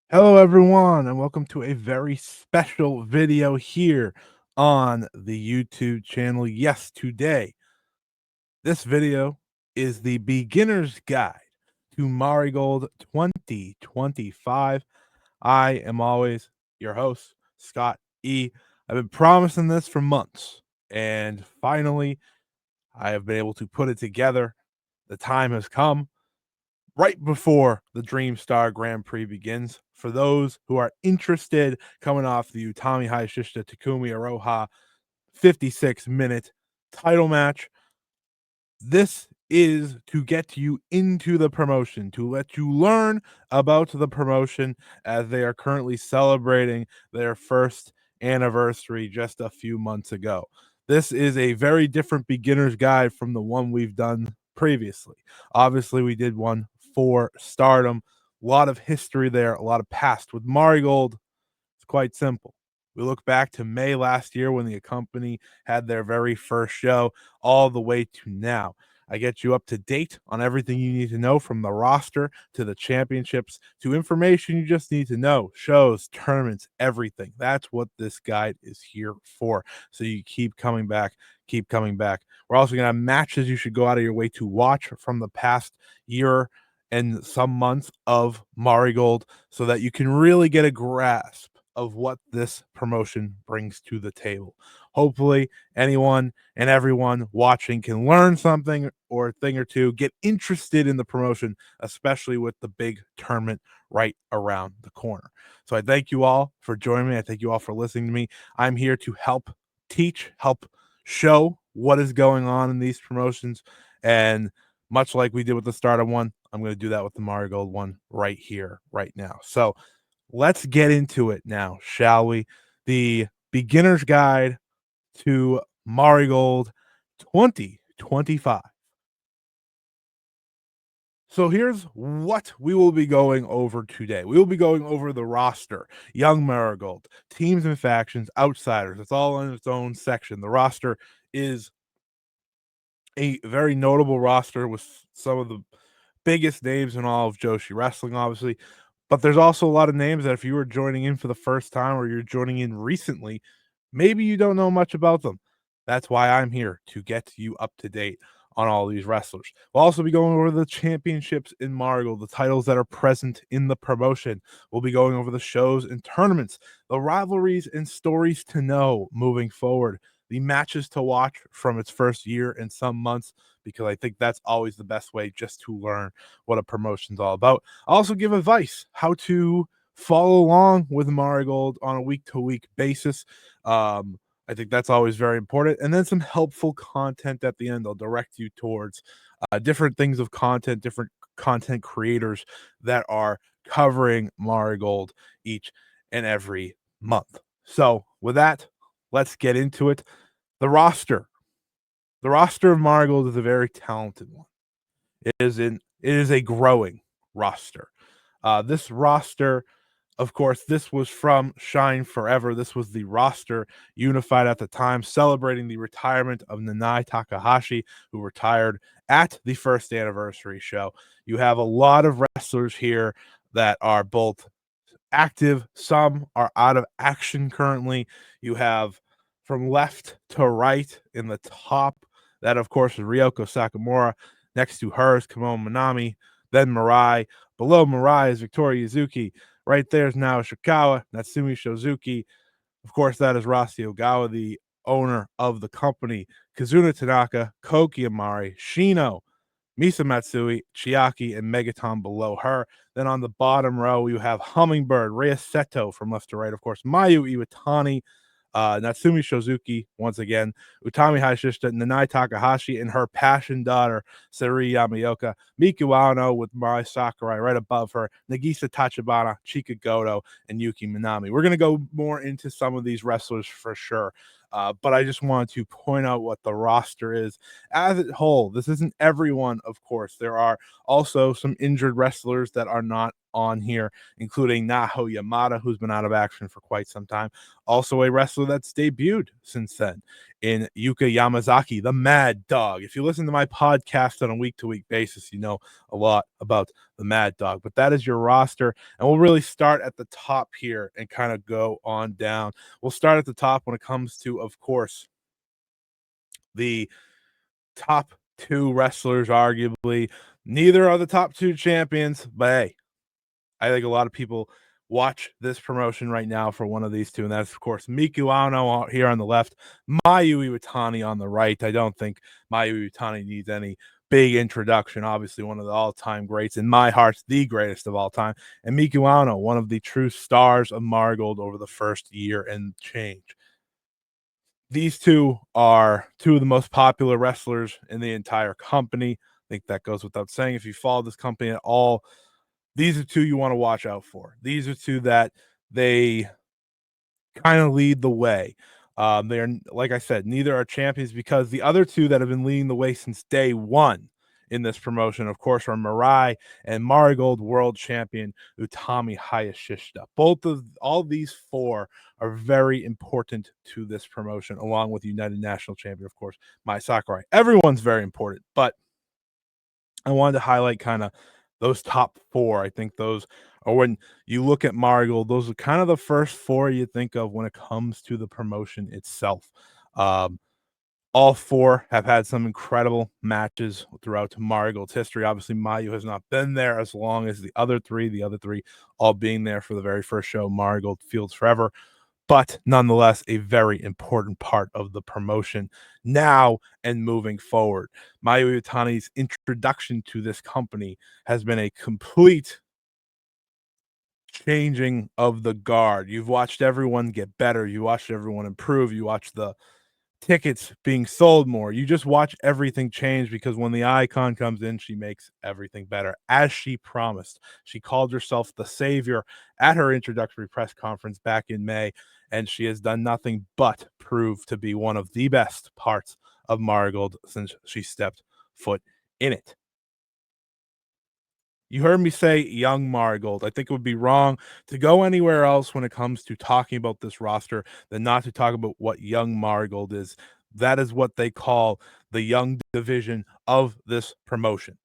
Hello, everyone, and welcome to a very special video here on the YouTube channel. Yes, today, this video is the beginner's guide to Marigold 2025. I am always your host, Scott E. I've been promising this for months, and finally, I have been able to put it together. The time has come right before the Dreamstar Grand Prix begins. For those who are interested, coming off the Utami Hayashishita Takumi Aroha 56-minute title match, this is to get you into the promotion, to let you learn about the promotion as they are currently celebrating their first anniversary just a few months ago. This is a very different beginner's guide from the one we've done previously. Obviously, we did one for Stardom. A lot of history there, a lot of past. With Marigold, it's quite simple. We look back to May last year when the company had their very first show, all the way to now. I get you up to date on everything you need to know, from the roster to the championships to information you just need to know, shows, tournaments, everything. That's what this guide is here for. So you keep coming back, keep coming back. We're also going to have matches you should go out of your way to watch from the past year and some months of Marigold so that you can really get a grasp of what this promotion brings to the table. Hopefully, anyone and everyone watching can learn something or a thing or two, get interested in the promotion, especially with the big tournament right around the corner. So I thank you all for joining me. I thank you all for listening to me. I'm here to help teach, help show what is going on in these promotions. And much like we did with the Stardom one, I'm going to do that with the Marigold one right here, right now. So let's get into it now, shall we? The beginner's guide to Marigold 2025. So here's what we will be going over today. We will be going over the roster, Young Marigold, teams and factions, outsiders. It's all in its own section. The roster is a very notable roster with some of the biggest names in all of Joshi wrestling, obviously. But there's also a lot of names that if you were joining in for the first time or you're joining in recently, maybe you don't know much about them. That's why I'm here, to get you up to date on all these wrestlers. We'll also be going over the championships in Marigold, the titles that are present in the promotion. We'll be going over the shows and tournaments, the rivalries and stories to know moving forward, the matches to watch from its first year and some months, because I think that's always the best way just to learn what a promotion's all about. I'll also give advice how to follow along with Marigold on a week-to-week basis. I think that's always very important. And then some helpful content at the end. I'll direct you towards different things of content, different content creators that are covering Marigold each and every month. So, with that, let's get into it. The roster. The roster of Marigold is a very talented one. It is a growing roster. This roster, of course, this was from Shine Forever. This was the roster unified at the time, celebrating the retirement of Nanae Takahashi, who retired at the first anniversary show. You have a lot of wrestlers here that are both active, some are out of action currently. You have from left to right in the top, that of course is Ryoko Sakamura. Next to her is Kamon Manami, then Mirai. Below Mirai is Victoria Yuzuki. Right there is now Shikawa, Natsumi Shozuki. Of course, that is Rasi Ogawa, the owner of the company. Kazuna Tanaka, Koki Amari, Shino, Misa Matsui, Chiaki, and Megaton below her. Then on the bottom row, you have Hummingbird, Rhea Seto from left to right, of course, Mayu Iwatani, Natsumi Shozuki, once again, Utami Hayashishita, Nanae Takahashi, and her passion daughter, Sareee Yamaoka, Miku Ano with Mai Sakurai right above her, Nagisa Tachibana, Chika Goto, and Yuki Minami. We're going to go more into some of these wrestlers for sure. But I just wanted to point out what the roster is as a whole. This isn't everyone, of course. There are also some injured wrestlers that are not on here, including Naho Yamada, who's been out of action for quite some time. Also, a wrestler that's debuted since then in Yuka Yamazaki, the Mad Dog. If you listen to my podcast on a week-to-week basis, you know a lot about the Mad Dog. But that is your roster, and we'll really start at the top here and kind of go on down. We'll start at the top when it comes to, of course, the top two wrestlers, arguably. Neither are the top two champions, but hey, I think a lot of people watch this promotion right now for one of these two, and that's, of course, Miku Ano here on the left, Mayu Iwatani on the right. I don't think Mayu Iwatani needs any big introduction. Obviously, one of the all-time greats. In my heart, the greatest of all time. And Miku Ano, one of the true stars of Marigold over the first year and change. These two are two of the most popular wrestlers in the entire company. I think that goes without saying. If you follow this company at all, these are two you want to watch out for. These are two that they kind of lead the way. They're, like I said, neither are champions, because the other two that have been leading the way since day one in this promotion, of course, are Mirai and Marigold world champion Utami Hayashishita. All these four are very important to this promotion, along with United National Champion, of course, Mai Sakurai. Everyone's very important, but I wanted to highlight kind of those top four. I think those are, when you look at Marigold, those are kind of the first four you think of when it comes to the promotion itself. Um, all four have had some incredible matches throughout Marigold's history. Obviously, Mayu has not been there as long as the other three all being there for the very first show, Marigold Fields Forever, but nonetheless a very important part of the promotion now and moving forward. Mayu Iwatani's introduction to this company has been a complete changing of the guard. You've watched everyone get better, you watched everyone improve, you watched the tickets being sold more. You just watch everything change, because when the icon comes in, she makes everything better, as she promised. She called herself the savior at her introductory press conference back in May, and she has done nothing but prove to be one of the best parts of Marigold since she stepped foot in it. You heard me say Young Marigold. I think it would be wrong to go anywhere else when it comes to talking about this roster than not to talk about what Young Marigold is. That is what they call the young division of this promotion.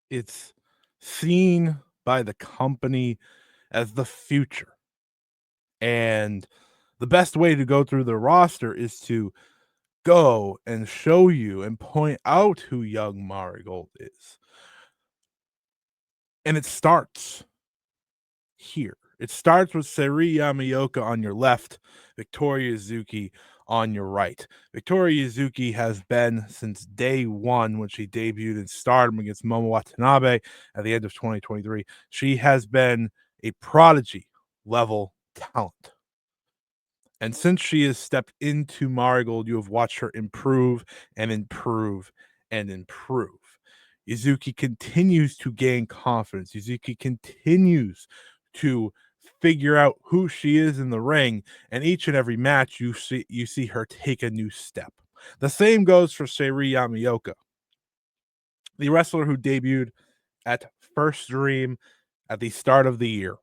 It's seen by the company as the future. And the best way to go through the roster is to go and show you and point out who Young Marigold is. And it starts here. It starts with Sareee Yamaoka on your left, Victoria Yuzuki on your right. Victoria Yuzuki has been since day one when she debuted in Stardom against Momo Watanabe at the end of 2023. She has been a prodigy level talent. And since she has stepped into Marigold, you have watched her improve and improve and improve. Yuzuki continues to gain confidence. Yuzuki continues to figure out who she is in the ring, and each and every match you see her take a new step. The same goes for Sareee Yamaoka, the wrestler who debuted at First Dream at the start of the year.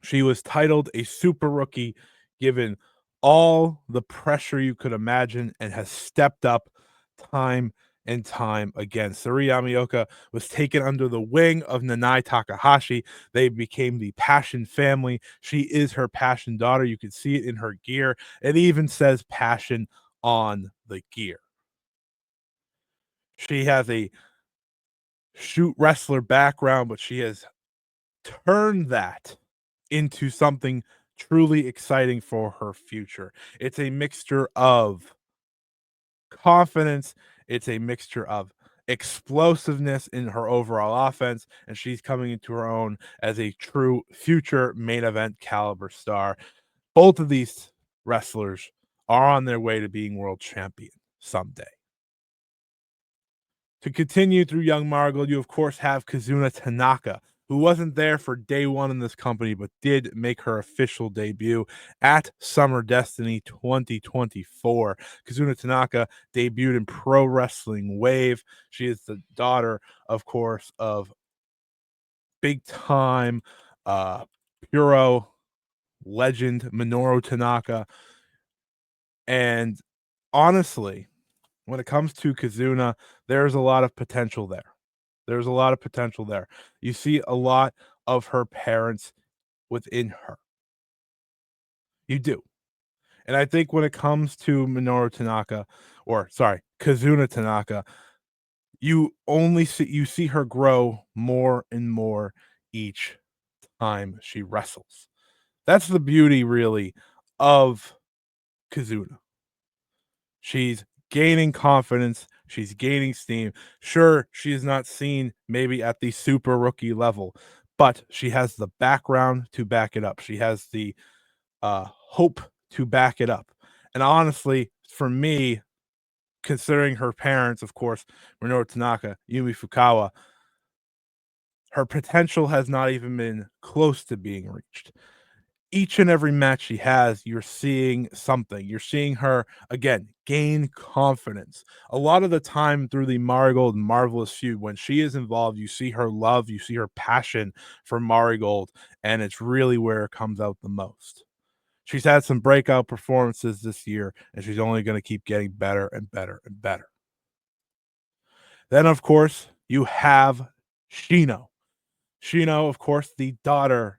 She was titled a super rookie, given all the pressure you could imagine, and has stepped up time and time again. Sareee Yamaoka was taken under the wing of Nanae Takahashi. They became the Passion family. She is her Passion daughter. You can see it in her gear. It even says Passion on the gear. She has a shoot wrestler background, but she has turned that into something truly exciting for her future. It's a mixture of confidence, it's a mixture of explosiveness in her overall offense, and she's coming into her own as a true future main event caliber star. Both of these wrestlers are on their way to being world champion someday. To continue through Young Marigold, you of course have Kazuna Tanaka, who wasn't there for day one in this company, but did make her official debut at Summer Destiny 2024. Kazuna Tanaka debuted in Pro Wrestling Wave. She is the daughter, of course, of big time Puro legend Minoru Tanaka. And honestly, when it comes to Kazuna, there's a lot of potential there. There's a lot of potential there. You see a lot of her parents within her. You do. And I think when it comes to Minoru Tanaka, or sorry, Kazuna Tanaka, you see her grow more and more each time she wrestles. That's the beauty really of Kazuna. She's gaining confidence, she's gaining steam. Sure, she is not seen maybe at the super rookie level, but she has the background to back it up. She has the hope to back it up. And honestly, for me, considering her parents, of course, Minoru Tanaka, Yumi Fukawa, her potential has not even been close to being reached. Each and every match she has, you're seeing something. You're seeing her again gain confidence. A lot of the time through the Marigold and Marvelous feud, when she is involved, you see her love, you see her passion for Marigold, and it's really where it comes out the most. She's had some breakout performances this year, and she's only going to keep getting better and better and better. Then, of course, you have Shino. Shino, of course, the daughter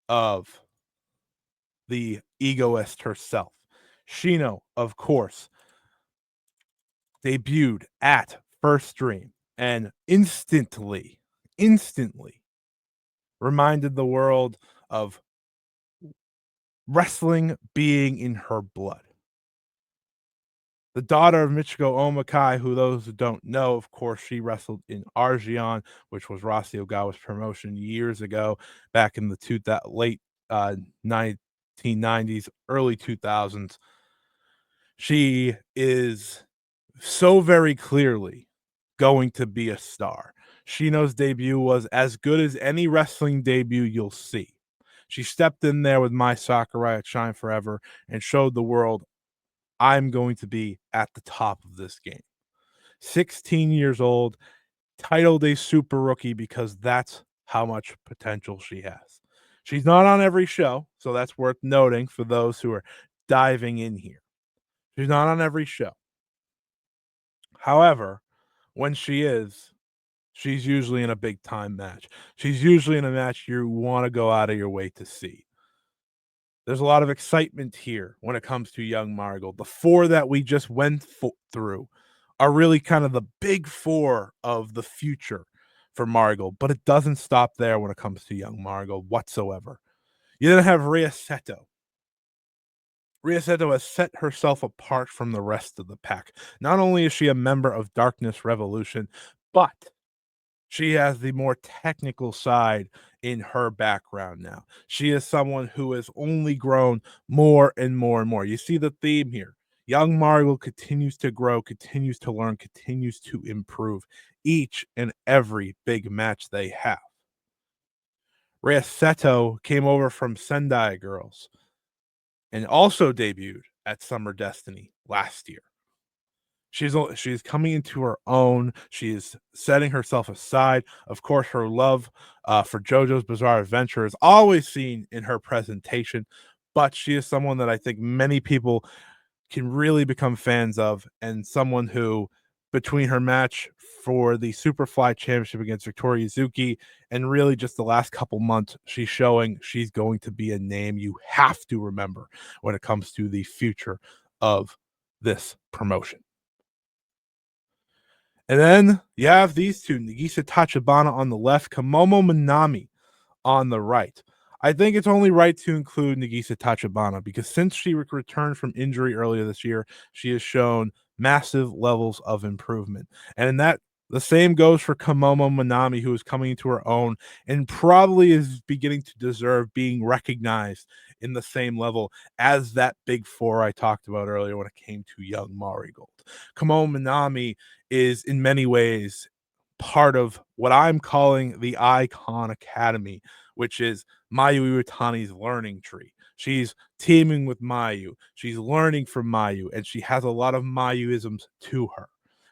of the egoist herself. Shino, of course, debuted at First Dream and instantly reminded the world of wrestling being in her blood. The daughter of Michiko Omakai, who those who don't know, of course, she wrestled in Argion, which was Rossy Ogawa's promotion years ago, back in the late 1990s, early 2000s. She is so very clearly going to be a star. Shino's debut was as good as any wrestling debut you'll see. She stepped in there with Mai Sakurai at Shine Forever and showed the world, I'm going to be at the top of this game. 16 years old, titled a super rookie because that's how much potential she has. She's not on every show, so that's worth noting for those who are diving in here. She's not on every show. However, when she is, she's usually in a big time match. She's usually in a match you want to go out of your way to see. There's a lot of excitement here when it comes to Young Marigold. The four that we just went through are really kind of the big four of the future for Marigold, but it doesn't stop there when it comes to Young Marigold whatsoever. You then have Rhea Seto. Rhea Seto has set herself apart from the rest of the pack. Not only is she a member of Darkness Revolution, but she has the more technical side in her background now. She is someone who has only grown more and more and more. You see the theme here. Young Marigold continues to grow, continues to learn, continues to improve each and every big match they have. Rhea Seto came over from Sendai Girls and also debuted at Summer Destiny last year. She's coming into her own. She is setting herself aside. Of course, her love for JoJo's Bizarre Adventure is always seen in her presentation, but she is someone that I think many people can really become fans of, and someone who, between her match for the Superfly Championship against Victoria Yuzuki and really just the last couple months, she's showing she's going to be a name you have to remember when it comes to the future of this promotion. And then you have these two, Nagisa Tachibana on the left, Kamomo Minami on the right. I think it's only right to include Nagisa Tachibana because since she returned from injury earlier this year, she has shown massive levels of improvement. And that the same goes for Kamomo Minami, who is coming into her own and probably is beginning to deserve being recognized in the same level as that big four I talked about earlier when it came to Young Marigold. Kamomo Minami is in many ways part of what I'm calling the Icon Academy, which is Mayu Iwatani's learning tree. She's teaming with Mayu. She's learning from Mayu, and she has a lot of Mayuisms to her.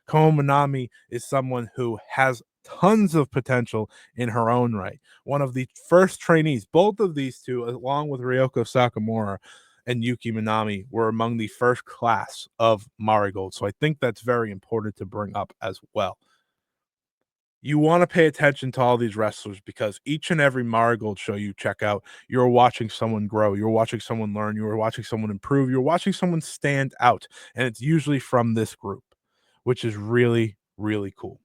Komonami is someone who has tons of potential in her own right. One of the first trainees, both of these two, along with Ryoko Sakamura and Yuki Minami, were among the first class of Marigold. So I think that's very important to bring up as well. You want to pay attention to all these wrestlers because each and every Marigold show you check out, you're watching someone grow, you're watching someone learn, you're watching someone improve, you're watching someone stand out, and it's usually from this group, which is really, really cool.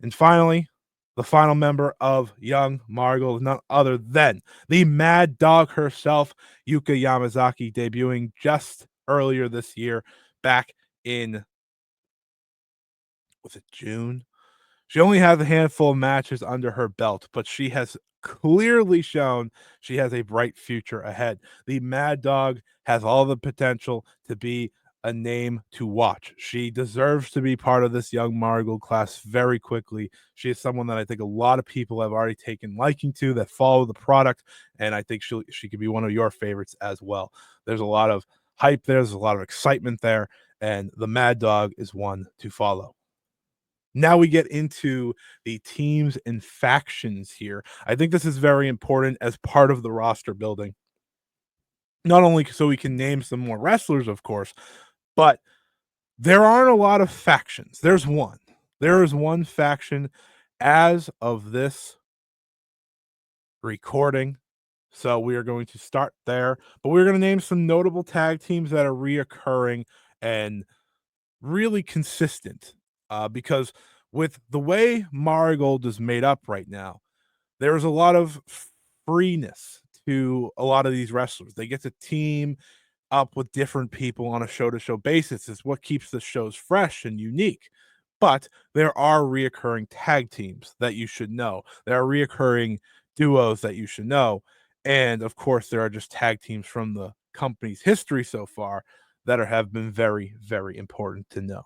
And finally, the final member of Young Marigold is none other than the Mad Dog herself, Yuka Yamazaki, debuting just earlier this year, back in, was it June? She only has a handful of matches under her belt, but she has clearly shown she has a bright future ahead. The Mad Dog has all the potential to be a name to watch. She deserves to be part of this Young Marigold class very quickly. She is someone that I think a lot of people have already taken liking to, that follow the product, and I think she could be one of your favorites as well. There's a lot of hype there, there's a lot of excitement there, and the Mad Dog is one to follow. Now we get into the teams and factions here. I think this is very important as part of the roster building. Not only so we can name some more wrestlers, of course, but there aren't a lot of factions. There's one. There is one faction as of this recording. So we are going to start there, but we're going to name some notable tag teams that are reoccurring and really consistent, because with the way Marigold is made up right now, there's a lot of freeness to a lot of these wrestlers. They get to team up with different people on a show to show basis. It's what keeps the shows fresh and unique. But there are reoccurring tag teams that you should know. There are reoccurring duos that you should know. And of course, there are just tag teams from the company's history so far that have been very, very important to know.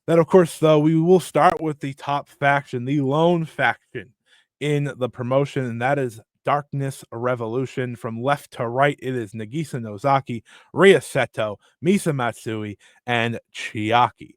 Then, of course, though, we will start with the top faction, the lone faction in the promotion, and that is Darkness Revolution. From left to right, it is Nagisa Nozaki, Rhea Seto, Misa Matsui, and Chiaki.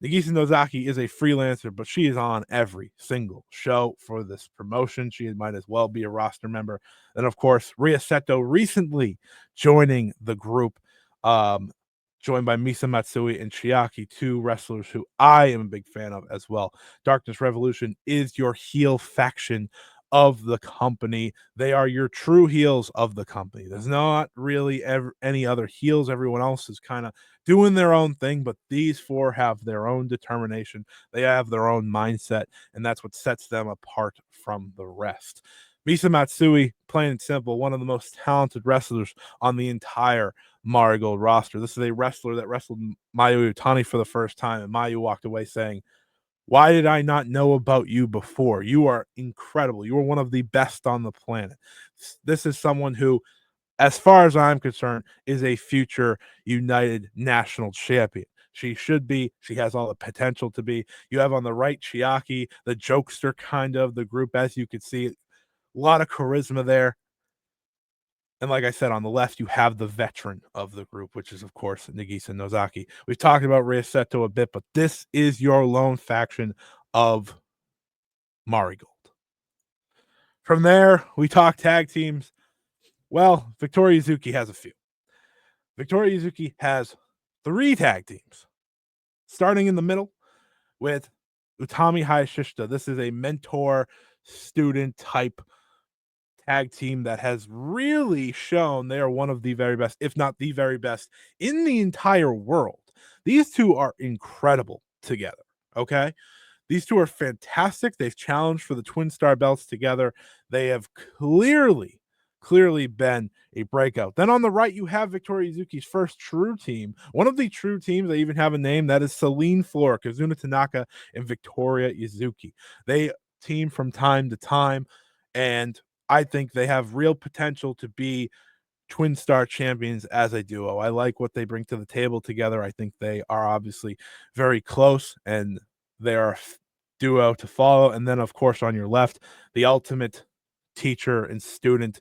Nagisa Nozaki is a freelancer, but she is on every single show for this promotion. She might as well be a roster member. And of course, Rhea Seto recently joining the group, um, joined by Misa Matsui and Chiaki, two wrestlers who I am a big fan of as well. Darkness Revolution is your heel faction of the company. They are your true heels of the company. There's not really any other heels. Everyone else is kind of doing their own thing, but these four have their own determination. They have their own mindset, and that's what sets them apart from the rest. Misa Matsui, plain and simple, one of the most talented wrestlers on the entire Marigold roster. This is a wrestler that wrestled Mayu Iwatani for the first time, and Mayu walked away saying, "Why did I not know about you before? You are incredible. You are one of the best on the planet." This is someone who, as far as I'm concerned, is a future United National Champion. She should be. She has all the potential to be. You have on the right Chiaki, the jokester kind of the group, as you can see. A lot of charisma there. And like I said, on the left, you have the veteran of the group, which is, of course, Nagisa Nozaki. We've talked about Rhea Seto a bit, but this is your lone faction of Marigold. From there, we talk tag teams. Well, Victoria Yuzuki has a few. Victoria Yuzuki has 3 tag teams, starting in the middle with Utami Hayashishita. This is a mentor student type tag team that has really shown they are one of the very best, if not the very best, in the entire world. These two are incredible together. Okay. These two are fantastic. They've challenged for the Twin Star belts together. They have clearly been a breakout. Then on the right, you have Victoria Yuzuki's first true team. One of the true teams, they even have a name, that is Celine Flora, Kazuna Tanaka, and Victoria Yuzuki. They team from time to time, and I think they have real potential to be Twin Star champions as a duo. I like what they bring to the table together. I think they are obviously very close, and they are a duo to follow. And then, of course, on your left, the ultimate teacher and student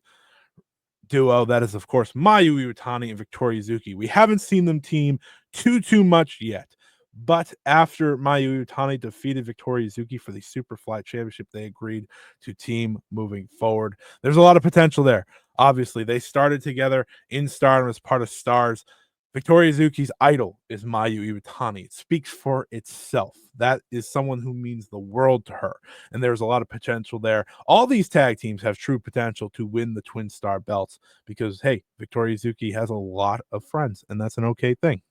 duo, that is, of course, Mayu Iwatani and Victoria Yuzuki. We haven't seen them team too much yet, but after Mayu Iwatani defeated Victoria Yuzuki for the Superfly Championship, they agreed to team moving forward. There's a lot of potential there. Obviously, they started together in Stardom as part of Stars. Victoria Zuki's idol is Mayu Iwatani. It speaks for itself. That is someone who means the world to her, and there's a lot of potential there. All these tag teams have true potential to win the Twin Star belts because, hey, Victoria Zuki has a lot of friends, and that's an okay thing.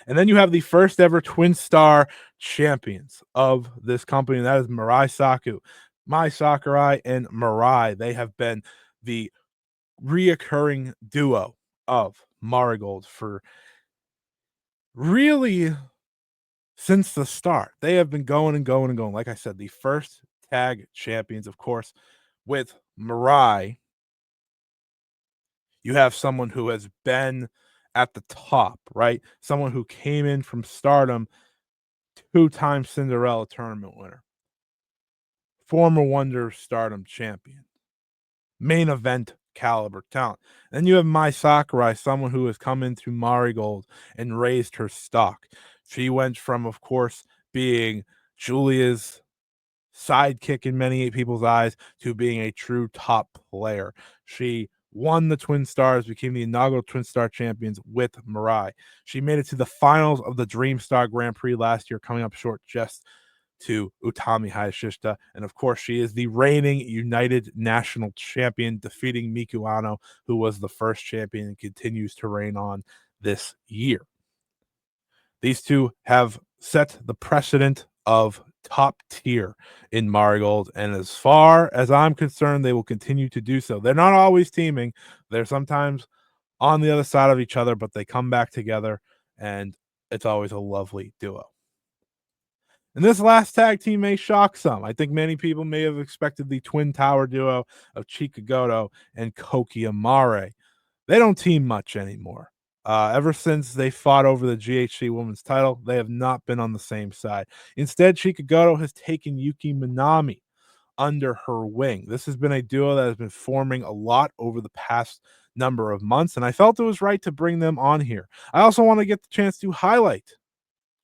And then you have the first ever Twin Star champions of this company, and that is Mirai Saku. Mai Sakurai and Mirai, they have been the reoccurring duo of Marigold for really since the start. They have been going and going and going. Like I said, the first tag champions, of course, with Mirai, you have someone who has been at the top, right? Someone who came in from stardom, two-time Cinderella tournament winner, former Wonder Stardom champion, main event caliber talent. Then you have Mai Sakurai, someone who has come in through Marigold and raised her stock. She went from, of course, being Julia's sidekick in many people's eyes to being a true top player. She won the Twin Stars, became the inaugural Twin Star champions with Mirai. She made it to the finals of the Dream Star Grand Prix last year, coming up short just to Utami Hayashishita. And of course, she is the reigning United National Champion, defeating Miku Ano, who was the first champion and continues to reign on this year. These two have set the precedent of top tier in Marigold, and as far as I'm concerned, they will continue to do so. They're not always teaming, they're sometimes on the other side of each other, but they come back together, and it's always a lovely duo. And this last tag team may shock some. I think many people may have expected the twin tower duo of Chika Goto and Koki Amare. They don't team much anymore. Ever since they fought over the GHC Women's title, they have not been on the same side. Instead, Chika Goto has taken Yuki Minami under her wing. This has been a duo that has been forming a lot over the past number of months, and I felt it was right to bring them on here. I also want to get the chance to highlight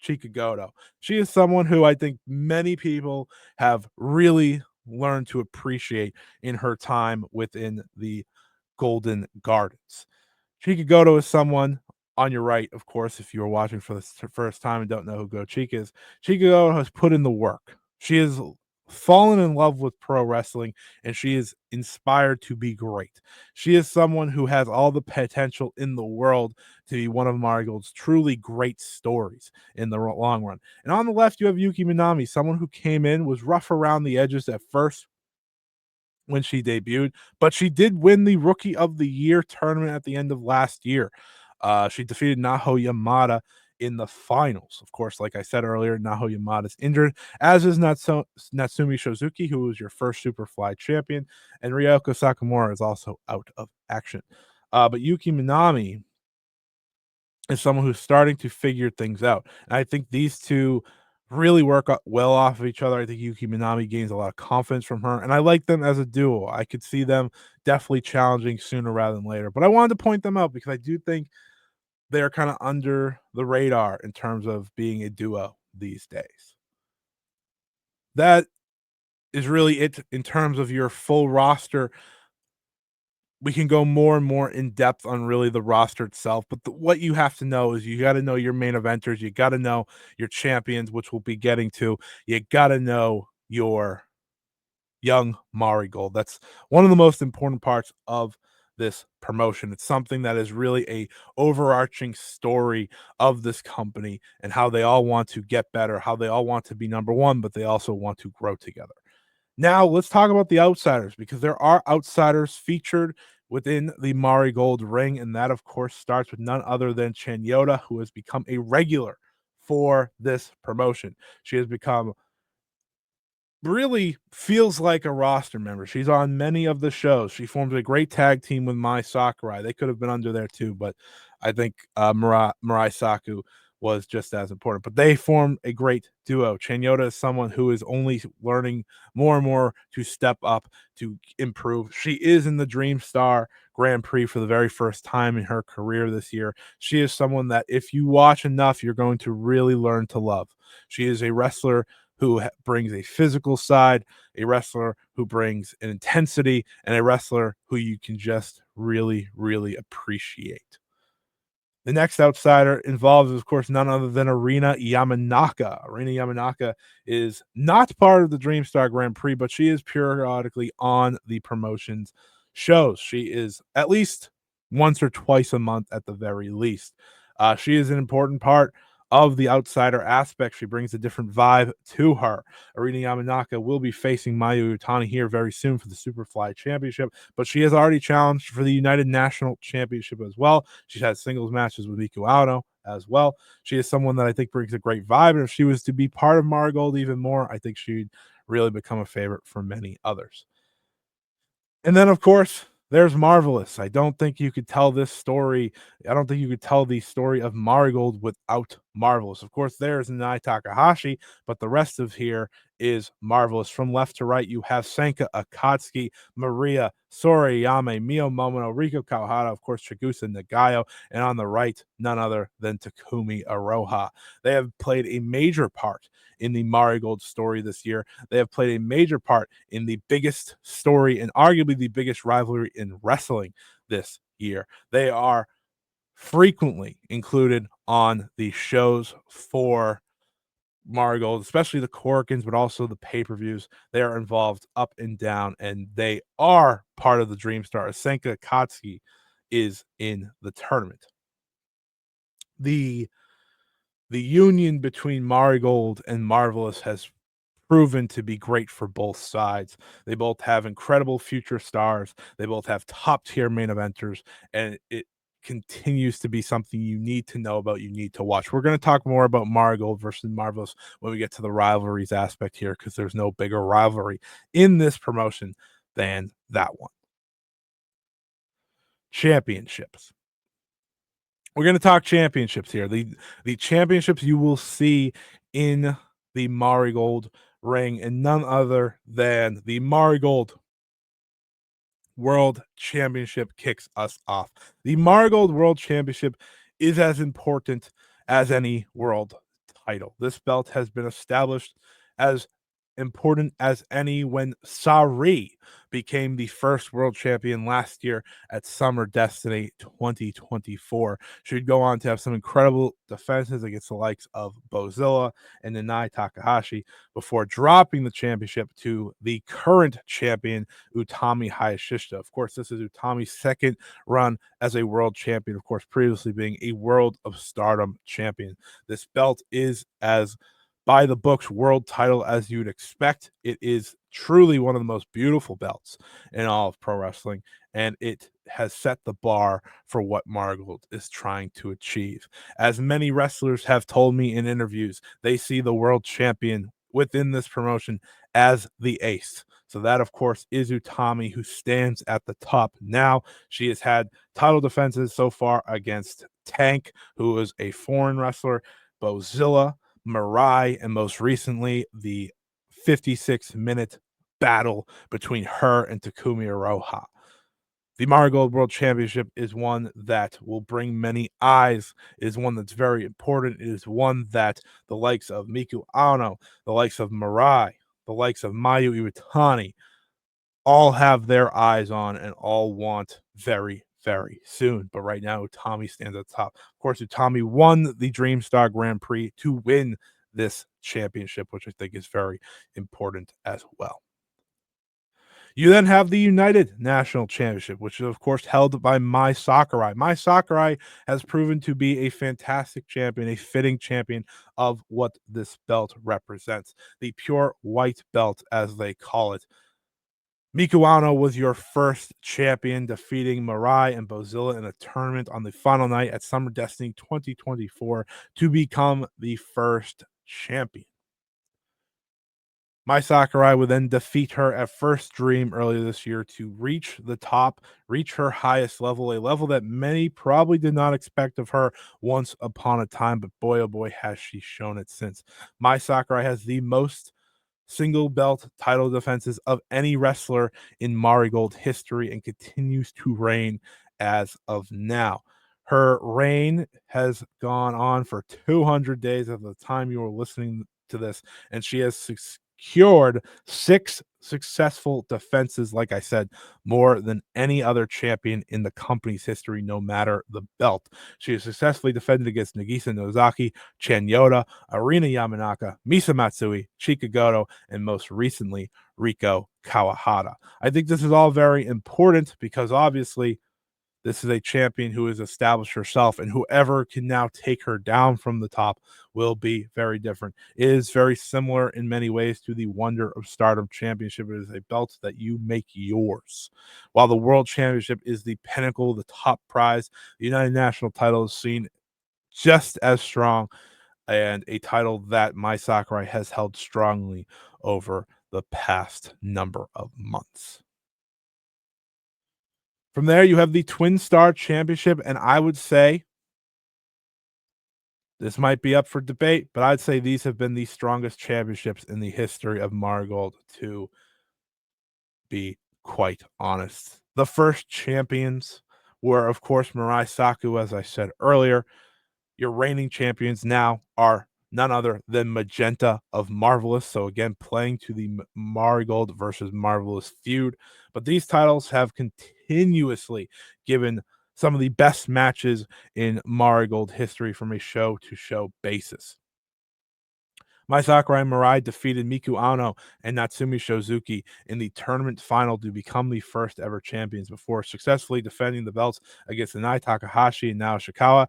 Chika Goto. She is someone who I think many people have really learned to appreciate in her time within the Golden Gardens. Chika Goto is someone on your right, of course, if you are watching for the first time and don't know who Go Chika is. Chika Goto has put in the work. She has fallen in love with pro wrestling and she is inspired to be great. She is someone who has all the potential in the world to be one of Marigold's truly great stories in the long run. And on the left, you have Yuki Minami, someone who came in, was rough around the edges at first, when she debuted, but she did win the Rookie of the Year tournament at the end of last year. She defeated Naho Yamada in the finals. Of course, like I said earlier, Naho Yamada is injured, as is Natsumi Shozuki, who was your first Superfly champion, and Ryoko Sakamura is also out of action. But Yuki Minami is someone who's starting to figure things out. And I think these two really work well off of each other. I think Yuki Minami gains a lot of confidence from her, and I like them as a duo. I could see them definitely challenging sooner rather than later. But I wanted to point them out because I do think they're kind of under the radar in terms of being a duo these days. That is really it in terms of your full roster. We can go more and more in depth on really the roster itself. But what you have to know is you got to know your main eventers. You got to know your champions, which we'll be getting to. You got to know your young Marigold. That's one of the most important parts of this promotion. It's something that is really a overarching story of this company and how they all want to get better, how they all want to be number one, but they also want to grow together. Now, let's talk about the outsiders because there are outsiders featured within the Marigold ring, and that, of course, starts with none other than Chanyota, who has become a regular for this promotion. She has become really feels like a roster member. She's on many of the shows. She forms a great tag team with Mai Sakurai. They could have been under there too, but I think Mirai Saku was just as important. But they form a great duo. Chanyota is someone who is only learning more and more to step up, to improve. She is in the Dream Star Grand Prix for the very first time in her career this year. She is someone that if you watch enough, you're going to really learn to love. She is a wrestler who brings a physical side, a wrestler who brings an intensity, and a wrestler who you can just really, really appreciate. The next outsider involves, of course, none other than Arina Yamanaka. Arina Yamanaka is not part of the Dreamstar Grand Prix, but she is periodically on the promotion's shows. She is at least once or twice a month at the very least. She is an important part of the outsider aspect. She brings a different vibe to her. Arina Yamanaka will be facing Mayu Iwatani here very soon for the Superfly Championship, but she has already challenged for the United National Championship as well. She's had singles matches with Miku Ano as well. She is someone that I think brings a great vibe, and if she was to be part of Marigold even more, I think she'd really become a favorite for many others. And then, of course, there's Marvelous. I don't think you could tell this story. I don't think you could tell the story of Marigold without Marvelous. Of course, there's Nanae Takahashi, but the rest of here is Marvelous. From left to right, you have Senka Akatsuki, Maria Sorayame, Mio Momono, Riko Kawahara, of course, Chigusa Nagayo, and on the right, none other than Takumi Aroha. They have played a major part in the Marigold story this year. They have played a major part in the biggest story and arguably the biggest rivalry in wrestling this year. They are frequently included on the shows for Marigold, especially the Corkins, but also the pay-per-views. They are involved up and down, and they are part of the Dreamstar. Senka Katsuki is in the tournament. The the union between Marigold and Marvelous has proven to be great for both sides. They both have incredible future stars. They both have top tier main eventers, and it continues to be something you need to know about. You need to watch. We're going to talk more about Marigold versus Marvelous when we get to the rivalries aspect here, because there's no bigger rivalry in this promotion than that one. Championships. We're going to talk championships here. The championships you will see in the Marigold ring, and none other than the Marigold World Championship kicks us off. The Marigold World Championship is as important as any world title. This belt has been established as important as any when Sareee became the first world champion last year at Summer Destiny 2024. She'd go on to have some incredible defenses against the likes of Bozilla and Nanae Takahashi before dropping the championship to the current champion, Utami Hayashishita. Of course, this is Utami's second run as a world champion, of course, previously being a World of Stardom champion. This belt is as by the books world title as you'd expect. It is truly one of the most beautiful belts in all of pro wrestling, and it has set the bar for what Marigold is trying to achieve. As many wrestlers have told me in interviews, they see the world champion within this promotion as the ace. So that, of course, is Utami, who stands at the top now. She has had title defenses so far against Tank, who is a foreign wrestler, Bozilla, Mirai, and most recently, the 56-minute battle between her and Takumi Aroha. The Marigold World Championship is one that will bring many eyes. It is one that's very important. It is one that the likes of Miku Ano, the likes of Mirai, the likes of Mayu Iwatani, all have their eyes on and all want very, very soon. But right now, Utami stands at the top. Of course, Utami won the Dreamstar Grand Prix to win this championship, which I think is very important as well. You then have the United National Championship, which is, of course, held by Mai Sakurai. Mai Sakurai has proven to be a fantastic champion, a fitting champion of what this belt represents. The pure white belt, as they call it. Miku Ano was your first champion, defeating Mirai and Bozilla in a tournament on the final night at Summer Destiny 2024 to become the first champion. Mai Sakurai would then defeat her at First Dream earlier this year to reach the top, reach her highest level, a level that many probably did not expect of her once upon a time, but boy, oh boy, has she shown it since. Mai Sakurai has the most single belt title defenses of any wrestler in Marigold history and continues to reign as of now. Her reign has gone on for 200 days at the time you are listening to this, and she has secured 6 successful defenses, like I said, more than any other champion in the company's history, no matter the belt. She has successfully defended against Nagisa Nozaki, Chen Yoda, Arina Yamanaka, Misa Matsui, Chika Goto, and most recently, Riko Kawahara. I think this is all very important because obviously this is a champion who has established herself, and whoever can now take her down from the top will be very different. It is very similar in many ways to the Wonder of Stardom Championship. It is a belt that you make yours. While the World Championship is the pinnacle, the top prize, the United National title is seen just as strong, and a title that Mai Sakurai has held strongly over the past number of months. From there, you have the Twin Star Championship, and I would say this might be up for debate, but I'd say these have been the strongest championships in the history of Marigold, to be quite honest. The first champions were, of course, Mirai Saku, as I said earlier. Your reigning champions now are none other than Magenta of Marvelous. So again, playing to the Marigold versus Marvelous feud. But these titles have continuously given some of the best matches in Marigold history from a show to show basis. Mai Sakurai and Mirai defeated Miku Ano and Natsumi Shozuki in the tournament final to become the first ever champions before successfully defending the belts against Nanae Takahashi and Nao Shikawa,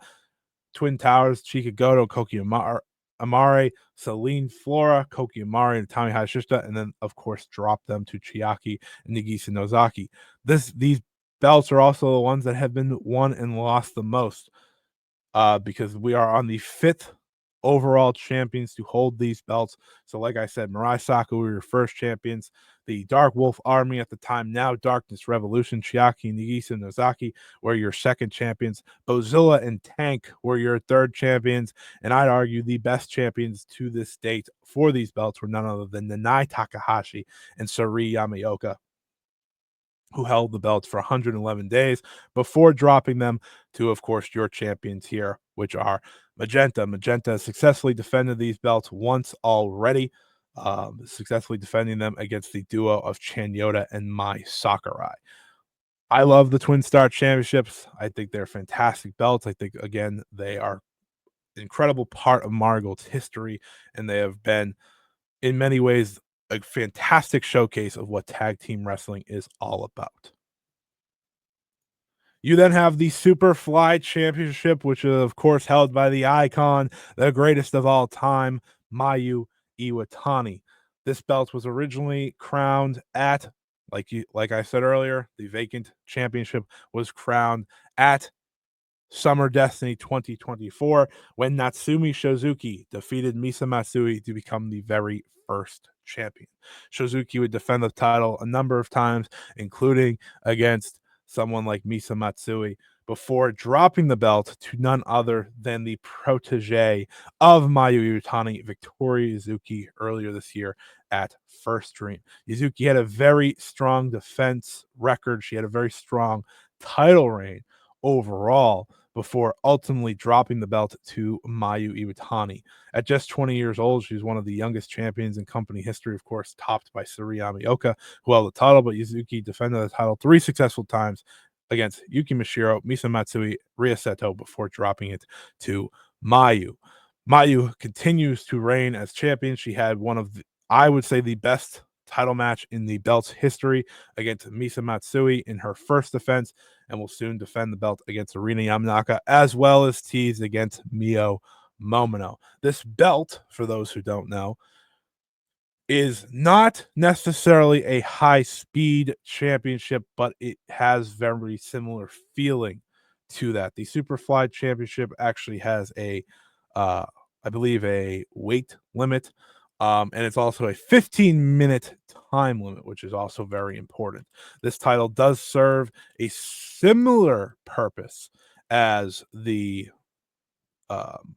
Twin Towers, Chika Goto, Koki Amare, Celine Flora, Koki Amare, and Tami Hayashishita, and then, of course, drop them to Chiaki and Nagisa Nozaki. These belts are also the ones that have been won and lost the most, because we are on the 5th overall champions to hold these belts. So, like I said, Mirai Saku were your first champions. The Dark Wolf Army at the time, now Darkness Revolution, Chiaki, Nagisa, and Nozaki were your second champions. Bozilla and Tank were your third champions. And I'd argue the best champions to this date for these belts were none other than Nanae Takahashi and Sareee Yamaoka, who held the belts for 111 days before dropping them to, of course, your champions here, which are Magenta. Magenta has successfully defended these belts once already, successfully defending them against the duo of Chan Yoda and Mai Sakurai. I love the Twin Star Championships. I think they're fantastic belts. I think, again, they are an incredible part of Marigold's history, and they have been, in many ways, a fantastic showcase of what tag team wrestling is all about. You then have the Superfly Championship, which is, of course, held by the icon, the greatest of all time, Mayu Iwatani. This belt was originally crowned at, like I said earlier, the vacant championship was crowned at Summer Destiny 2024 when Natsumi Shozuki defeated Misa Matsui to become the very first champion. Shozuki would defend the title a number of times, including against someone like Misa Matsui, before dropping the belt to none other than the protege of Mayu Iwatani, Victoria Yuzuki, earlier this year at First Dream. Yuzuki had a very strong defense record. She had a very strong title reign overall before ultimately dropping the belt to Mayu Iwatani. At just 20 years old, she's one of the youngest champions in company history, of course, topped by Sareee Yamaoka, who held the title, but Yuzuki defended the title 3 successful times against Yuki Mishiro, Misa Matsui, Rhea Seto before dropping it to Mayu. Mayu continues to reign as champion. She had one of the, I would say, the best title match in the belt's history against Misa Matsui in her first defense, and will soon defend the belt against Arina Yamanaka, as well as tease against Mio Momino. This belt, for those who don't know, is not necessarily a high speed championship, but it has very similar feeling to that. The Superfly Championship actually has a, I believe, a weight limit, and it's also a 15-minute time limit, which is also very important. This title does serve a similar purpose as the um,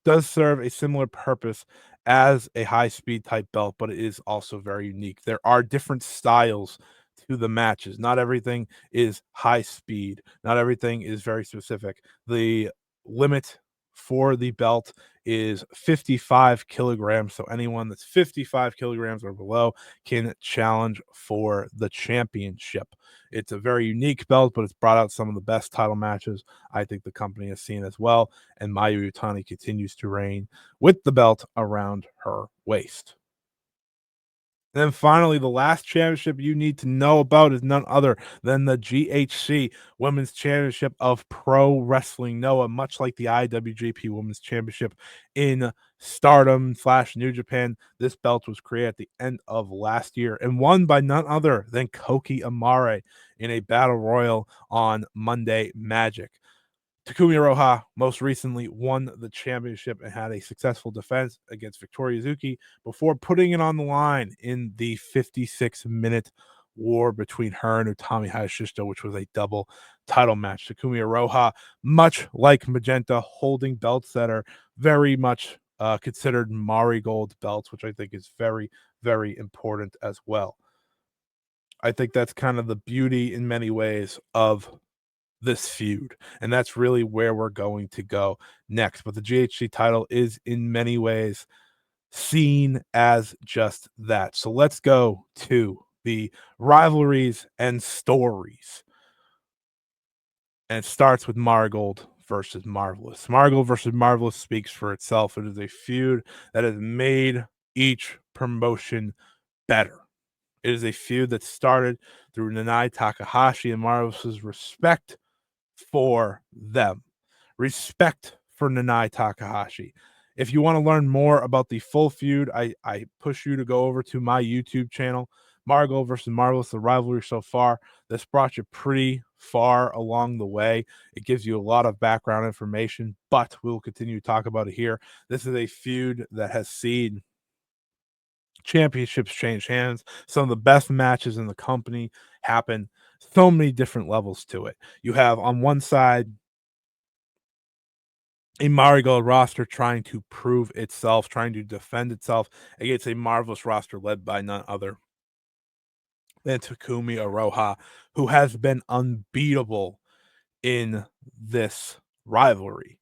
does serve a similar purpose as a high speed type belt, but it is also very unique. There are different styles to the matches. Not everything is high speed, not everything is very specific. The limit for the belt is 55 kilograms. So anyone that's 55 kilograms or below can challenge for the championship. It's a very unique belt, but it's brought out some of the best title matches I think the company has seen as well. And Mayu Iwatani continues to reign with the belt around her waist. And then finally, the last championship you need to know about is none other than the GHC Women's Championship of Pro Wrestling Noah, much like the IWGP Women's Championship in Stardom / New Japan. This belt was created at the end of last year and won by none other than Koki Amare in a battle royal on Monday Magic. Takumi Iroha most recently won the championship and had a successful defense against Victoria Zuki before putting it on the line in the 56-minute war between her and Utami Hayashishita, which was a double title match. Takumi Iroha, much like Magenta, holding belts that are very much considered Marigold belts, which I think is very, very important as well. I think that's kind of the beauty in many ways of this feud, and that's really where we're going to go next. But the GHC title is in many ways seen as just that. So let's go to the rivalries and stories. And it starts with Marigold versus Marvelous. Marigold versus Marvelous speaks for itself. It is a feud that has made each promotion better. It is a feud that started through Nanae Takahashi and Marvelous's respect for them. Respect for Nanae Takahashi. If you want to learn more about the full feud, I push you to go over to my YouTube channel, Margot versus Marvelous, the rivalry so far. This brought you pretty far along the way. It gives you a lot of background information, but we'll continue to talk about it here. This is a feud that has seen championships change hands. Some of the best matches in the company happen. So many different levels to it. You have on one side a Marigold roster trying to prove itself, trying to defend itself against a Marvelous roster led by none other than Takumi Iroha, who has been unbeatable in this rivalry.